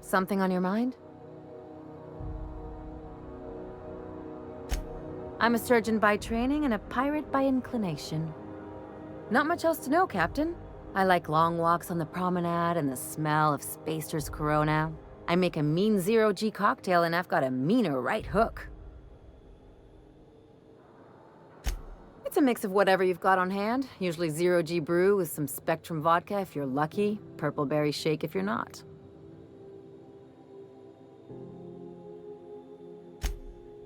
Something on your mind? I'm a surgeon by training and a pirate by inclination. Not much else to know, Captain. I like long walks on the promenade and the smell of Spacer's Corona. I make a mean zero-G cocktail and I've got a meaner right hook. It's a mix of whatever you've got on hand. Usually zero-G brew with some Spectrum vodka if you're lucky, purple berry shake if you're not.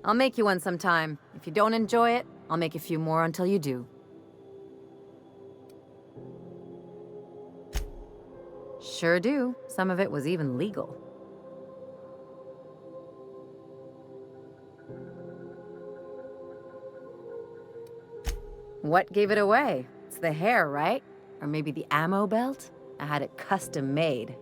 I'll make you one sometime. If you don't enjoy it, I'll make a few more until you do. Sure do. Some of it was even legal. What gave it away? It's the hair, right? Or maybe the ammo belt? I had it custom made.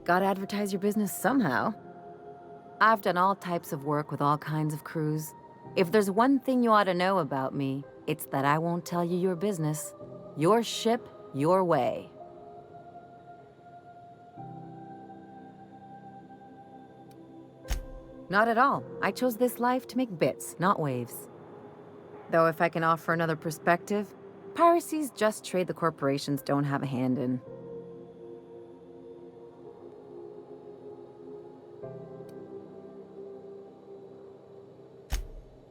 Gotta advertise your business somehow. I've done all types of work with all kinds of crews. If there's one thing you ought to know about me, it's that I won't tell you your business. Your ship, your way. Not at all. I chose this life to make bits, not waves. Though if I can offer another perspective, piracy's just trade the corporations don't have a hand in.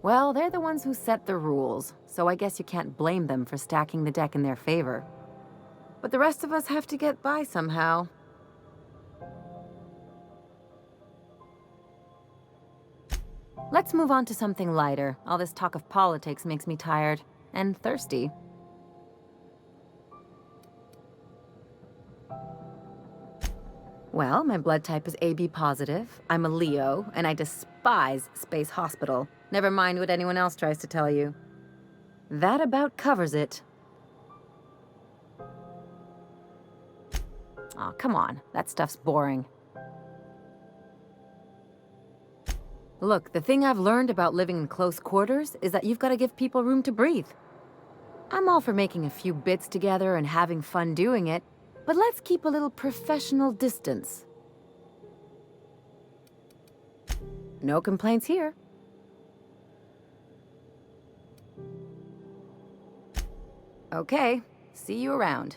Well, they're the ones who set the rules, so I guess you can't blame them for stacking the deck in their favor. But the rest of us have to get by somehow. Let's move on to something lighter. All this talk of politics makes me tired and thirsty. Well, my blood type is AB positive. I'm a Leo, and I despise Space Hospital. Never mind what anyone else tries to tell you. That about covers it. Aw, come on. That stuff's boring. Look, the thing I've learned about living in close quarters is that you've got to give people room to breathe. I'm all for making a few bits together and having fun doing it, but let's keep a little professional distance. No complaints here. Okay, see you around.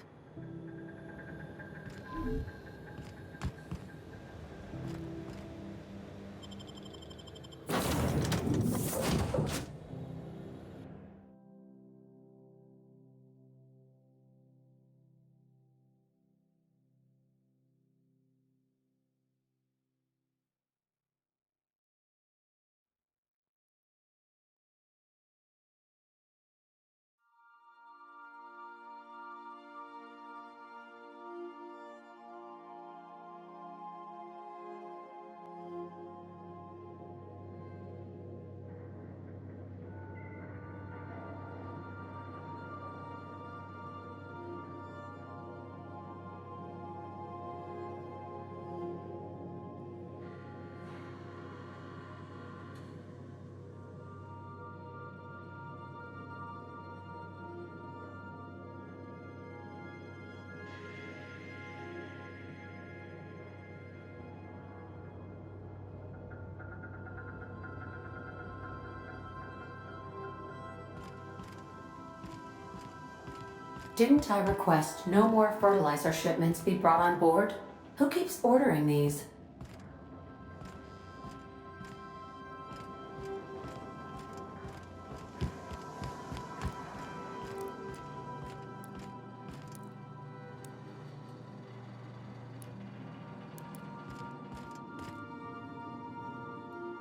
Didn't I request no more fertilizer shipments be brought on board? Who keeps ordering these?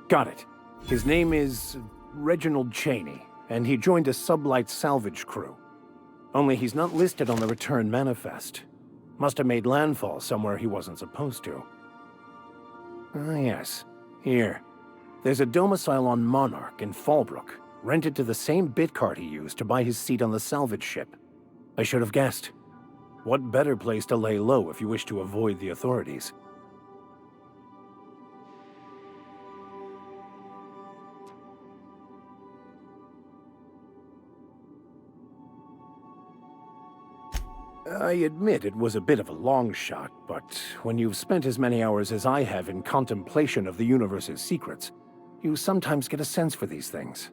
Got it. His name is Reginald Cheney, and he joined a sublight salvage crew. Only he's not listed on the return manifest. Must have made landfall somewhere he wasn't supposed to. Ah, yes. Here. There's a domicile on Monarch in Fallbrook, rented to the same bit card he used to buy his seat on the salvage ship. I should have guessed. What better place to lay low if you wish to avoid the authorities? I admit it was a bit of a long shot, but when you've spent as many hours as I have in contemplation of the universe's secrets, you sometimes get a sense for these things.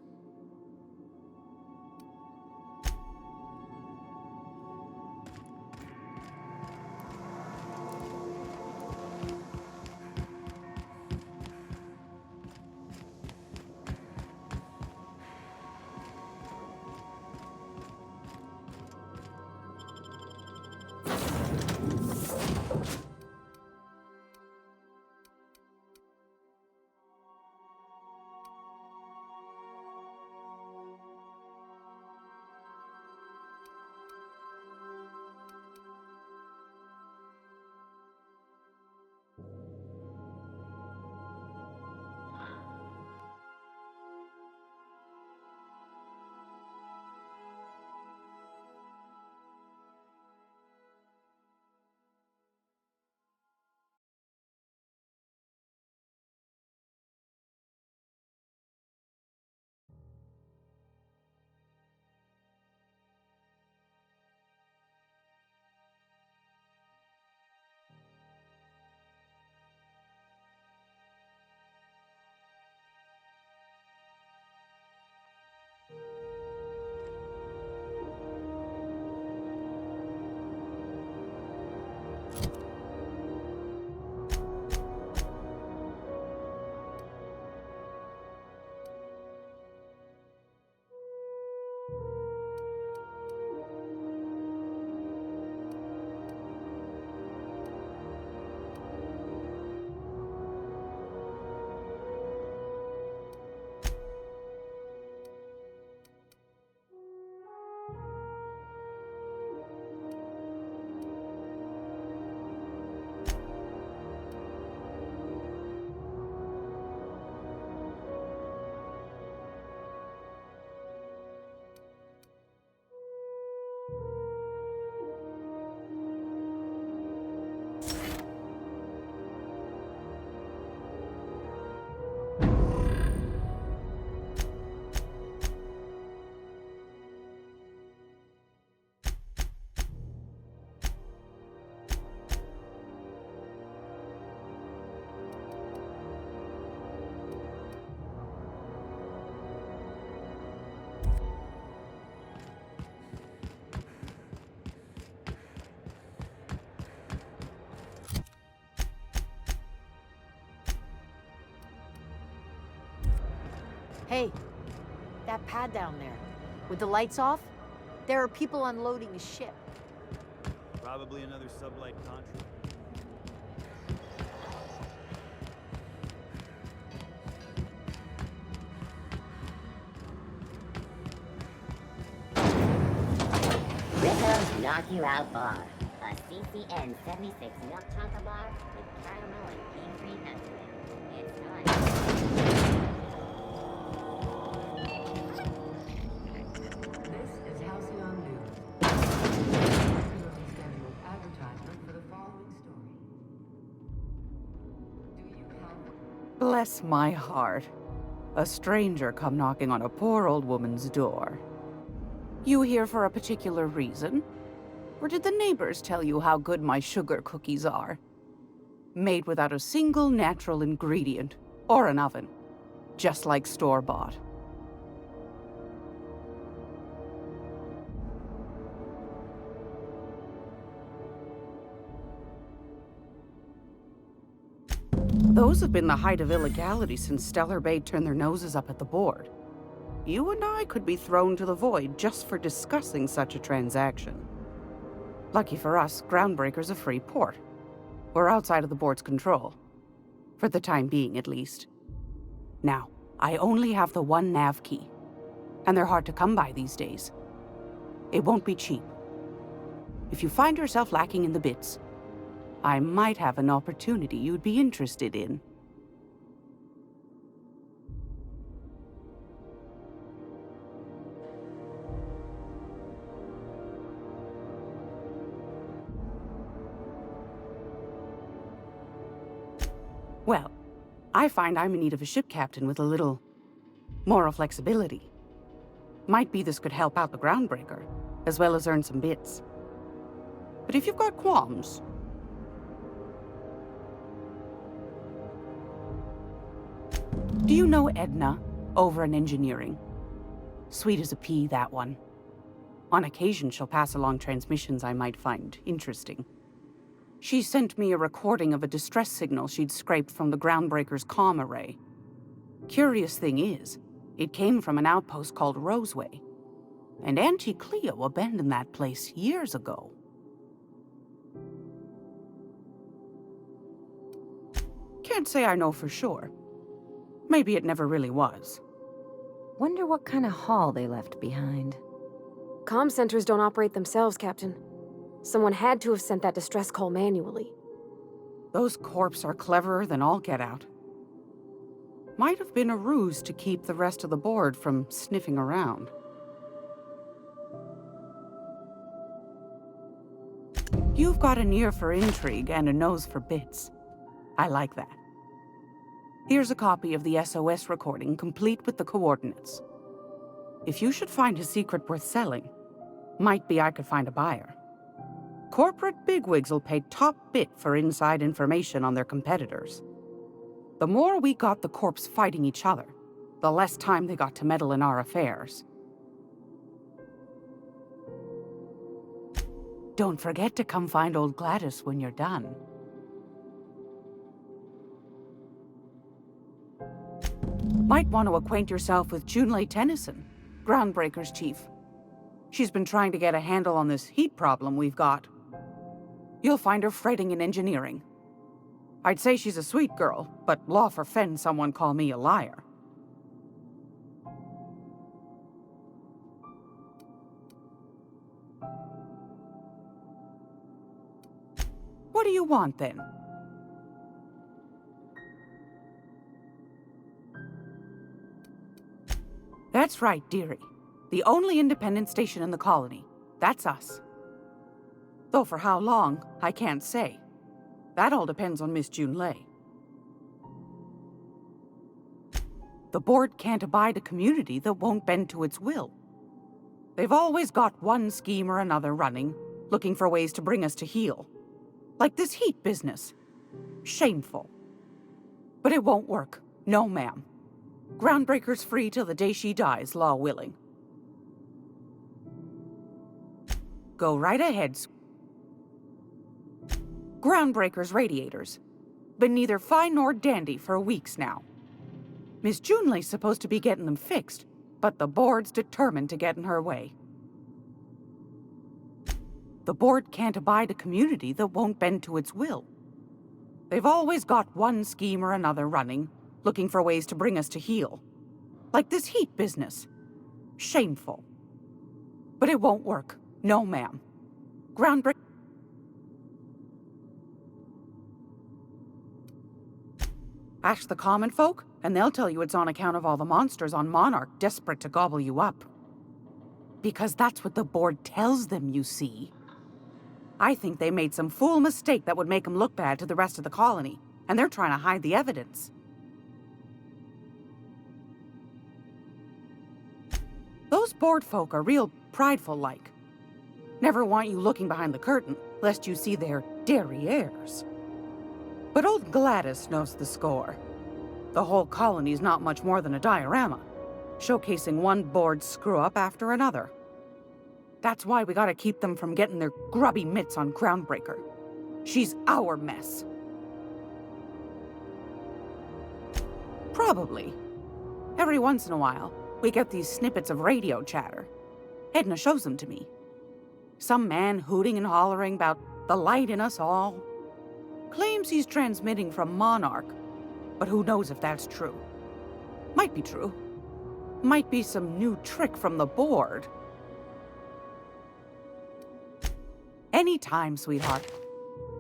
Hey, that pad down there, with the lights off, there are people unloading a ship. Probably another sublight contract. Rhythms knock you out bar. A CCN 76 milk chocolate bar with caramel and pea-free nuts. It's nice. This is Halcyon News. Regularly scheduled advertisement for the following story. Do you have... Bless my heart. A stranger come knocking on a poor old woman's door. You here for a particular reason? Or did the neighbors tell you how good my sugar cookies are? Made without a single natural ingredient, or an oven. Just like store-bought. Those have been the height of illegality since Stellar Bay turned their noses up at the board. You and I could be thrown to the void just for discussing such a transaction. Lucky for us, Groundbreaker's a free port. We're outside of the board's control. For the time being, at least. Now, I only have the one nav key. And they're hard to come by these days. It won't be cheap. If you find yourself lacking in the bits, I might have an opportunity you'd be interested in. Well, I find I'm in need of a ship captain with a little moral flexibility. Might be this could help out the Groundbreaker, as well as earn some bits. But if you've got qualms... Do you know Edna, over in engineering? Sweet as a pea, that one. On occasion, she'll pass along transmissions I might find interesting. She sent me a recording of a distress signal she'd scraped from the Groundbreaker's comm array. Curious thing is, it came from an outpost called Roseway. And Auntie Cleo abandoned that place years ago. Can't say I know for sure. Maybe it never really was. Wonder what kind of haul they left behind. Comm centers don't operate themselves, Captain. Someone had to have sent that distress call manually. Those corps are cleverer than all get out. Might have been a ruse to keep the rest of the board from sniffing around. You've got an ear for intrigue and a nose for bits. I like that. Here's a copy of the SOS recording, complete with the coordinates. If you should find a secret worth selling, might be I could find a buyer. Corporate bigwigs will pay top bit for inside information on their competitors. The more we got the corps fighting each other, the less time they got to meddle in our affairs. Don't forget to come find old Gladys when you're done. Might want to acquaint yourself with Junlei Tennyson, Groundbreaker's chief. She's been trying to get a handle on this heat problem we've got. You'll find her fretting in engineering. I'd say she's a sweet girl, but law forfend someone call me a liar. What do you want, then? That's right, dearie. The only independent station in the colony. That's us. Though for how long, I can't say. That all depends on Miss Junlei. The board can't abide a community that won't bend to its will. They've always got one scheme or another running, looking for ways to bring us to heel. Like this heat business. Shameful. But it won't work. No, ma'am. Groundbreaker's free till the day she dies, law willing. Go right ahead. Groundbreaker's radiators. Been neither fine nor dandy for weeks now. Miss Junlei's supposed to be getting them fixed, but the board's determined to get in her way. The board can't abide a community that won't bend to its will. They've always got one scheme or another running, looking for ways to bring us to heel. Like this heat business. Shameful. But it won't work. No, ma'am. Groundbreaker... Ask the common folk, and they'll tell you it's on account of all the monsters on Monarch desperate to gobble you up. Because that's what the board tells them, you see. I think they made some fool mistake that would make them look bad to the rest of the colony, and they're trying to hide the evidence. Those board folk are real prideful-like. Never want you looking behind the curtain, lest you see their derrieres. But old Gladys knows the score. The whole colony's not much more than a diorama, showcasing one board screw-up after another. That's why we gotta keep them from getting their grubby mitts on Groundbreaker. She's our mess. Probably. Every once in a while, we get these snippets of radio chatter. Edna shows them to me. Some man hooting and hollering about the light in us all. Claims he's transmitting from Monarch, but who knows if that's true. Might be true. Might be some new trick from the board. Anytime, sweetheart.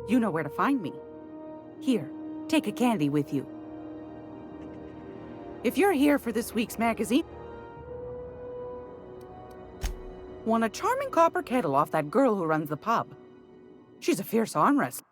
You know where to find me. Here, take a candy with you. If you're here for this week's magazine, won a charming copper kettle off that girl who runs the pub. She's a fierce arm wrestler.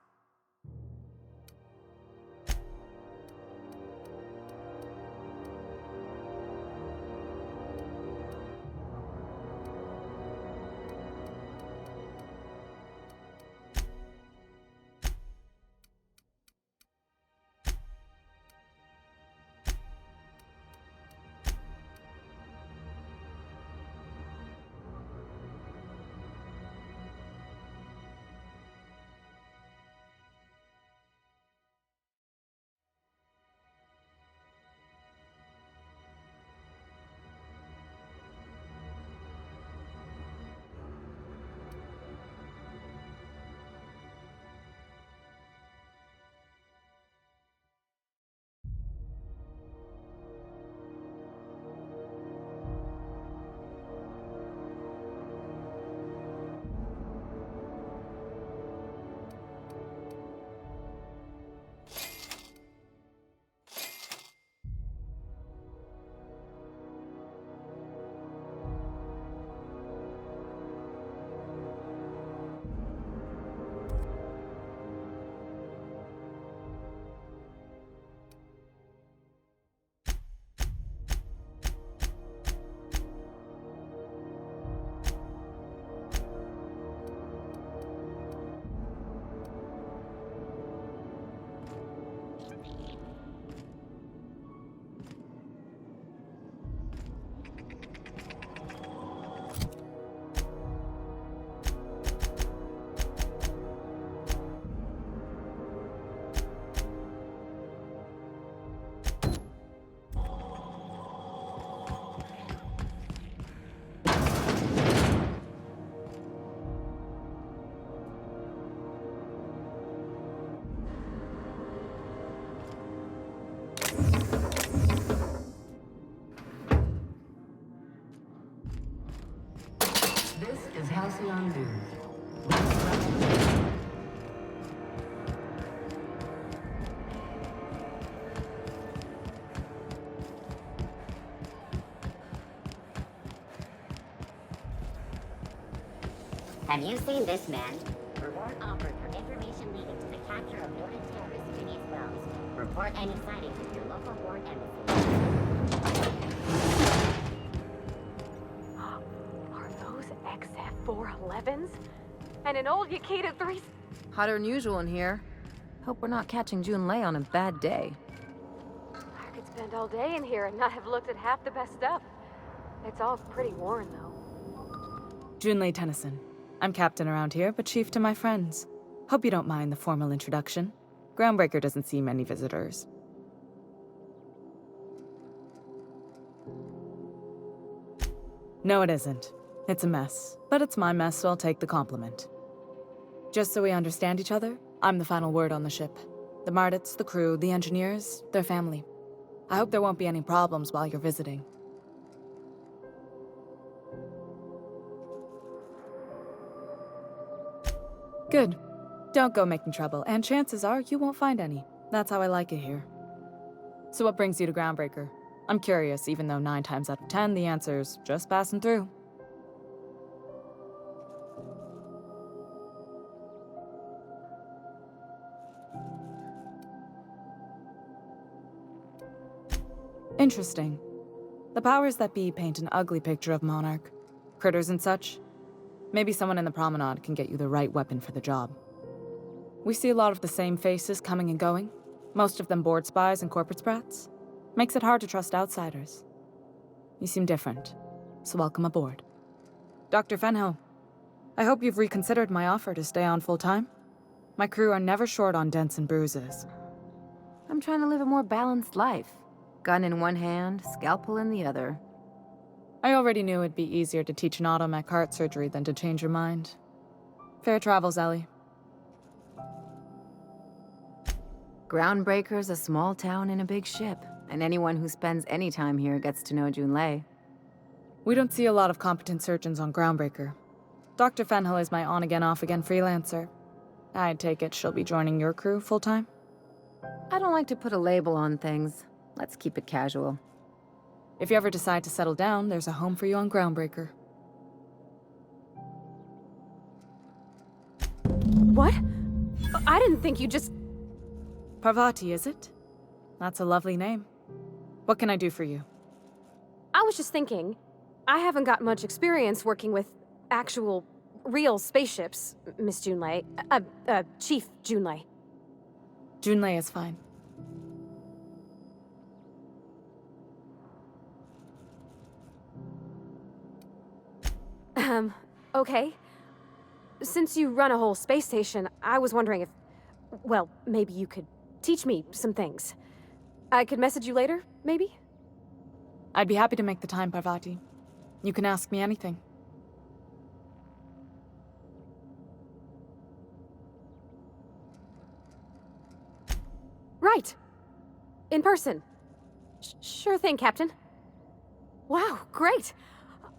This is Halcyon News. Have you seen this man? Reward offered for information leading to the capture of noted terrorist Phineas Wells. Report any sightings with your local board embassy. Are those XF411s? And an old Yakita 3... Hotter than usual in here. Hope we're not catching Junlei on a bad day. I could spend all day in here and not have looked at half the best stuff. It's all pretty worn, though. Junlei Tennyson. I'm captain around here, but chief to my friends. Hope you don't mind the formal introduction. Groundbreaker doesn't see many visitors. No, it isn't. It's a mess. But it's my mess, so I'll take the compliment. Just so we understand each other, I'm the final word on the ship. The Mardits, the crew, the engineers, their family. I hope there won't be any problems while you're visiting. Good. Don't go making trouble, and chances are you won't find any. That's how I like it here. So what brings you to Groundbreaker? I'm curious, even though 9 times out of 10 the answer's just passing through. Interesting. The powers that be paint an ugly picture of Monarch. Critters and such. Maybe someone in the promenade can get you the right weapon for the job. We see a lot of the same faces coming and going, most of them board spies and corporate sprats. Makes it hard to trust outsiders. You seem different, so welcome aboard. Dr. Fenho, I hope you've reconsidered my offer to stay on full-time. My crew are never short on dents and bruises. I'm trying to live a more balanced life. gun in one hand, scalpel in the other. I already knew it'd be easier to teach an automech heart surgery than to change your mind. Fair travels, Ellie. Groundbreaker's a small town in a big ship, and anyone who spends any time here gets to know Junlei. We don't see a lot of competent surgeons on Groundbreaker. Dr. Fenhill is my on-again, off-again freelancer. I take it she'll be joining your crew full-time? I don't like to put a label on things. Let's keep it casual. If you ever decide to settle down, there's a home for you on Groundbreaker. What? I didn't think you just... Parvati, is it? That's a lovely name. What can I do for you? I was just thinking, I haven't got much experience working with actual, real spaceships, Miss Junlei. Chief Junlei. Junlei is fine. Okay. Since you run a whole space station, I was wondering if... Well, maybe you could teach me some things. I could message you later, maybe? I'd be happy to make the time, Parvati. You can ask me anything. Right. In person. Sure thing, Captain. Wow, great.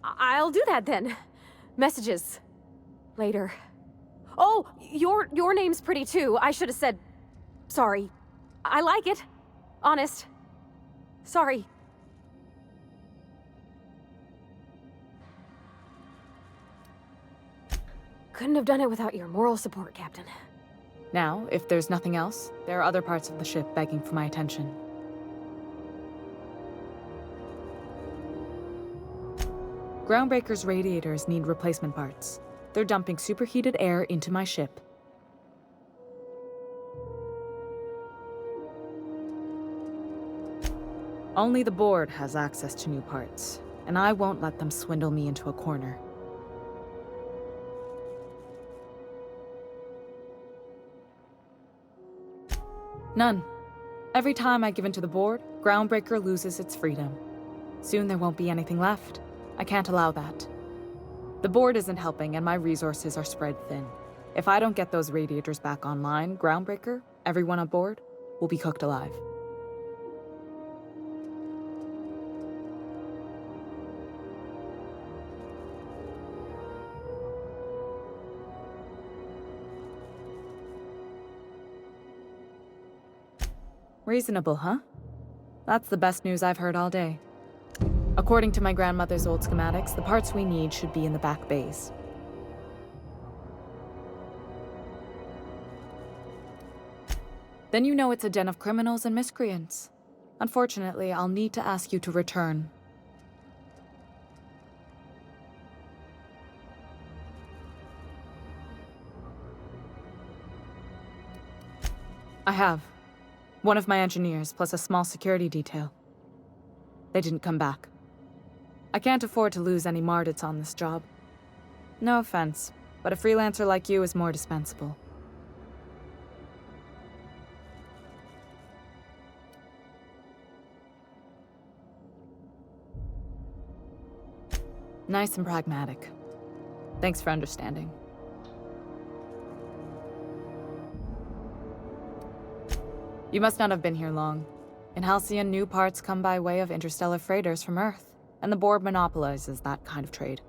I'll do that then. Messages. Later. Oh, your name's pretty too. I should have said... Sorry. I like it. Honest. Sorry. Couldn't have done it without your moral support, Captain. Now, if there's nothing else, there are other parts of the ship begging for my attention. Groundbreaker's radiators need replacement parts. They're dumping superheated air into my ship. Only the board has access to new parts, and I won't let them swindle me into a corner. None. Every time I give in to the board, Groundbreaker loses its freedom. Soon there won't be anything left. I can't allow that. The board isn't helping, and my resources are spread thin. If I don't get those radiators back online, Groundbreaker, everyone on board, will be cooked alive. Reasonable, huh? That's the best news I've heard all day. According to my grandmother's old schematics, the parts we need should be in the back bays. Then you know it's a den of criminals and miscreants. Unfortunately, I'll need to ask you to return. I have. One of my engineers, plus a small security detail. They didn't come back. I can't afford to lose any Mardits on this job. No offense, but a freelancer like you is more dispensable. Nice and pragmatic. Thanks for understanding. You must not have been here long. In Halcyon, new parts come by way of interstellar freighters from Earth, and the board monopolizes that kind of trade.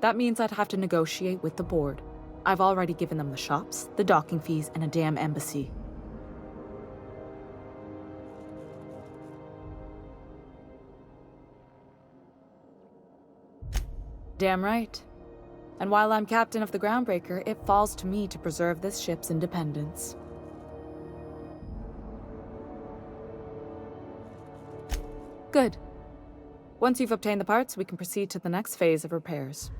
That means I'd have to negotiate with the board. I've already given them the shops, the docking fees, and a damn embassy. Damn right. And while I'm captain of the Groundbreaker, it falls to me to preserve this ship's independence. Good. Once you've obtained the parts, we can proceed to the next phase of repairs.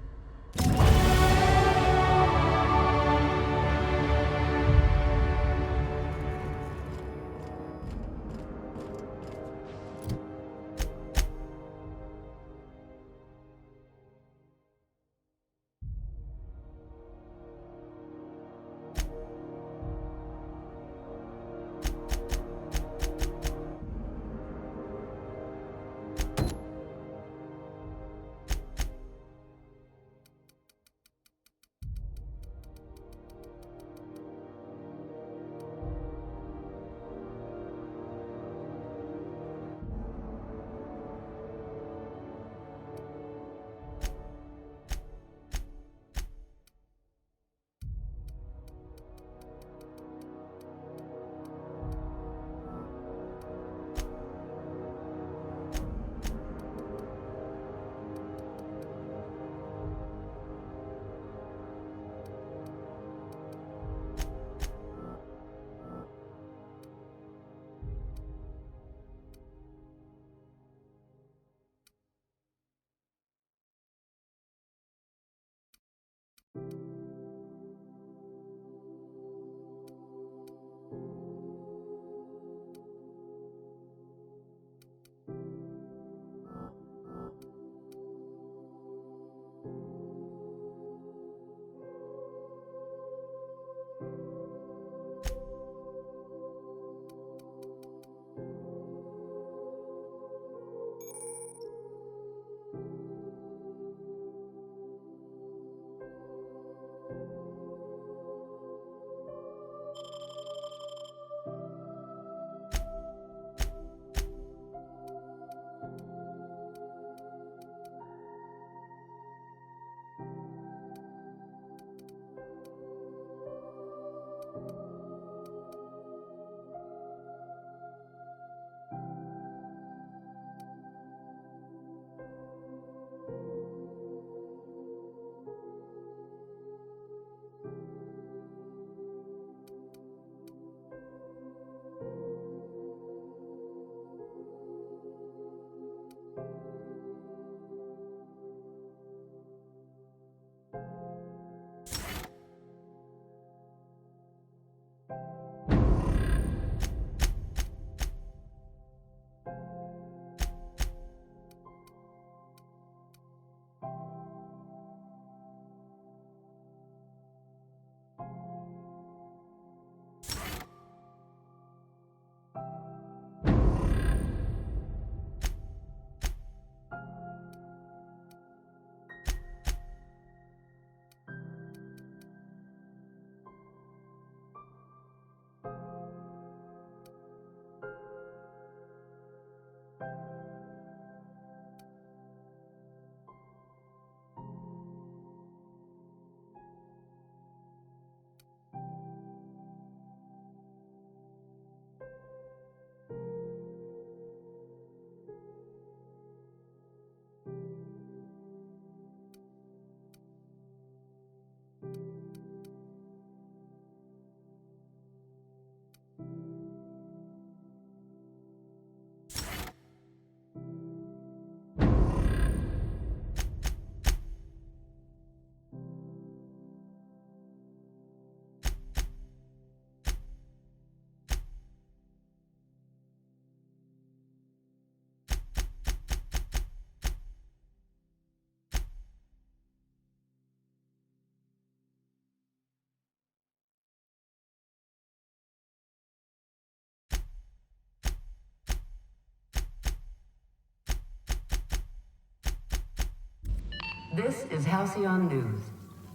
This is Halcyon News.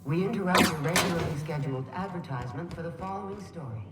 We interrupt a regularly scheduled advertisement for the following story.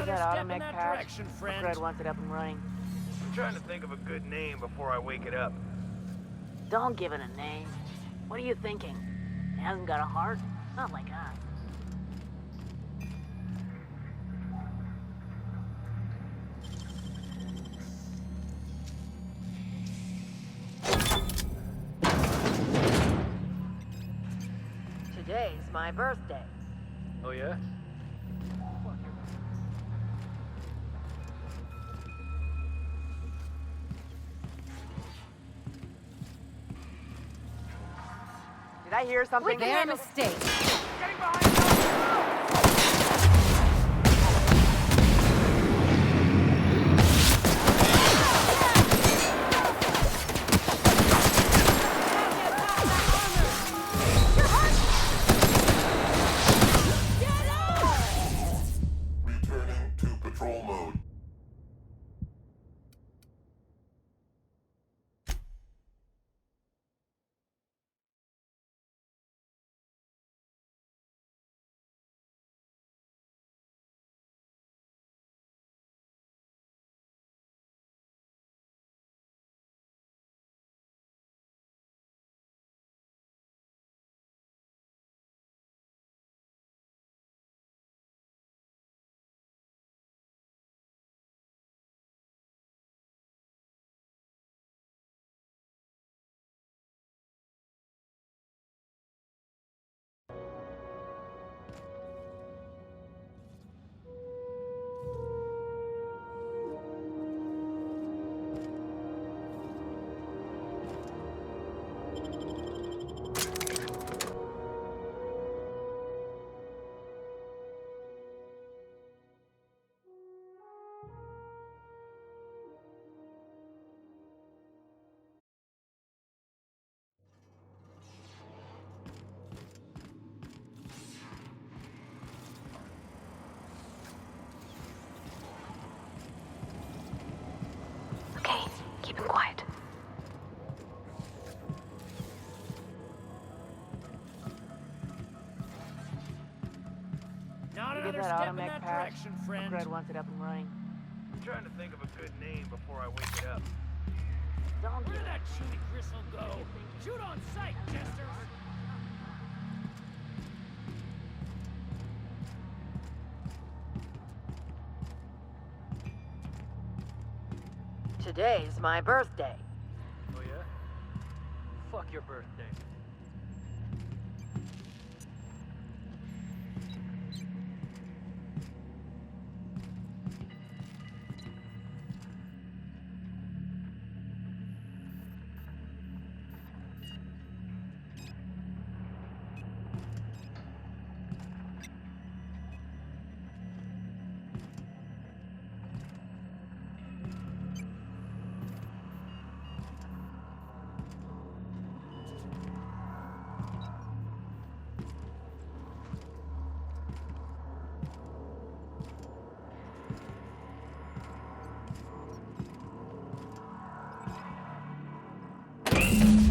That automech patch. Fred wants it up and running. I'm trying to think of a good name before I wake it up. Don't give it a name. What are you thinking? It hasn't got a heart? Not like us. Today's my birthday. Oh yeah? Did I hear something? Their mistake. quiet. You get that automatic patch? Fred wants it up and running. I'm trying to think of a good name before I wake it up. Don't Where give did it. that shooting gristle go? Shoot on sight, Chester! Today's my birthday. Oh yeah? Fuck your birthday.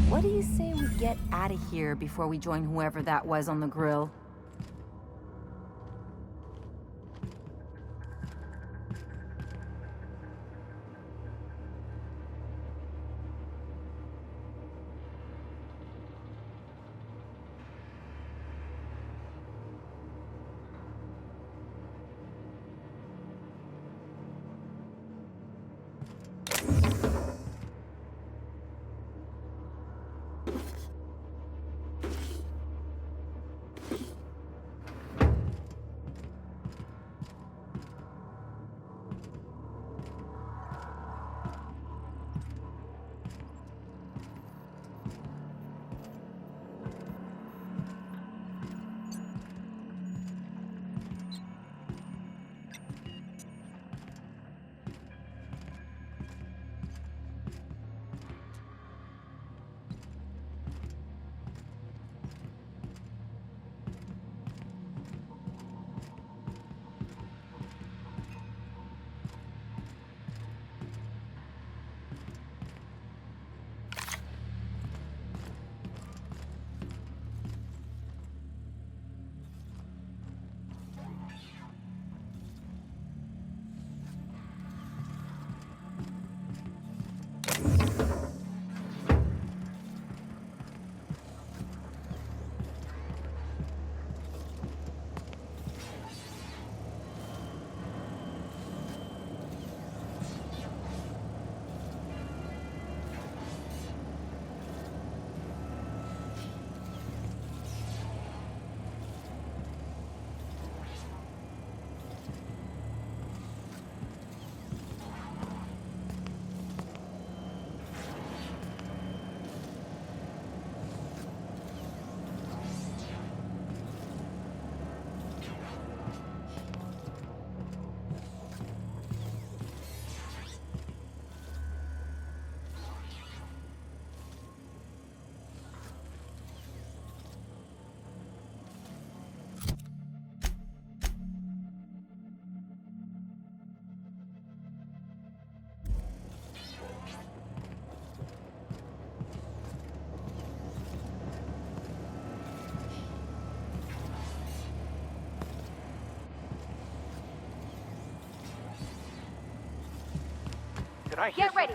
What do you say we get out of here before we join whoever that was on the grill? Did I Get ready.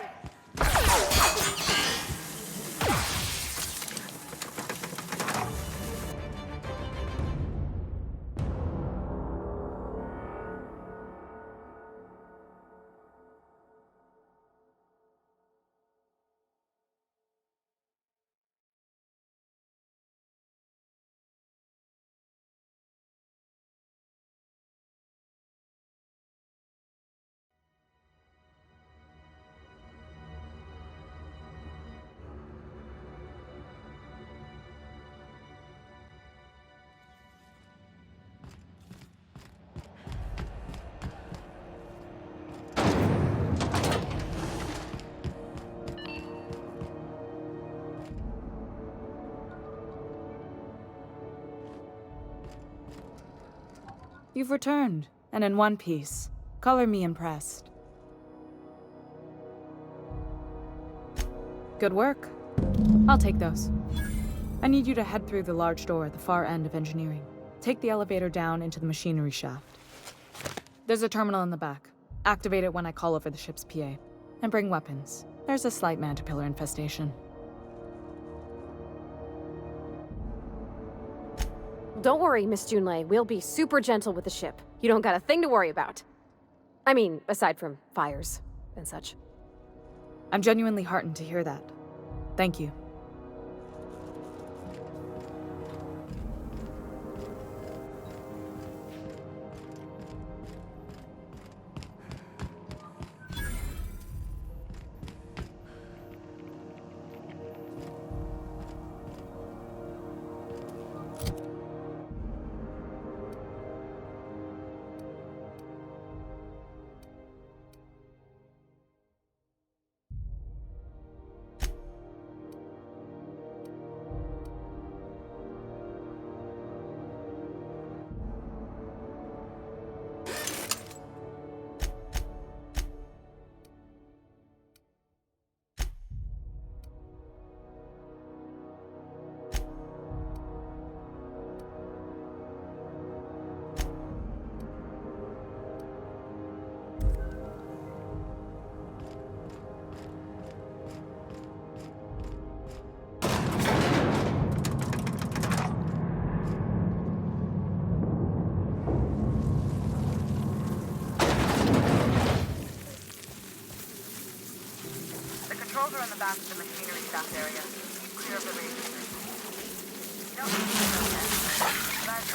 You've returned, and in one piece. Color me impressed. Good work. I'll take those. I need you to head through the large door at the far end of engineering. Take the elevator down into the machinery shaft. There's a terminal in the back. Activate it when I call over the ship's PA. And bring weapons. There's a slight mantipillar infestation. Don't worry, Miss Junlei. We'll be super gentle with the ship. You don't got a thing to worry about. I mean, aside from fires and such. I'm genuinely heartened to hear that. Thank you. Controls are in the back of the machinery shaft area. Keep clear of the radiators. You don't need to know that. That's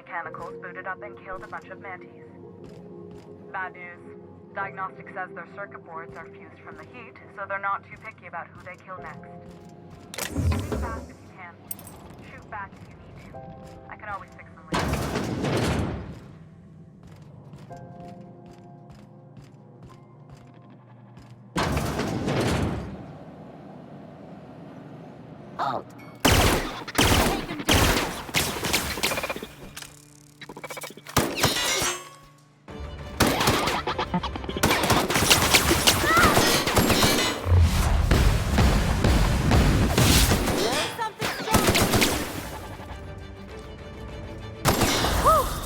mechanicals booted up and killed a bunch of mantis. Bad news. Diagnostics says their circuit boards are fused from the heat, so they're not too picky about who they kill next. Think fast if you can. Shoot back if you need to. I can always fix them later. Halt! Whew!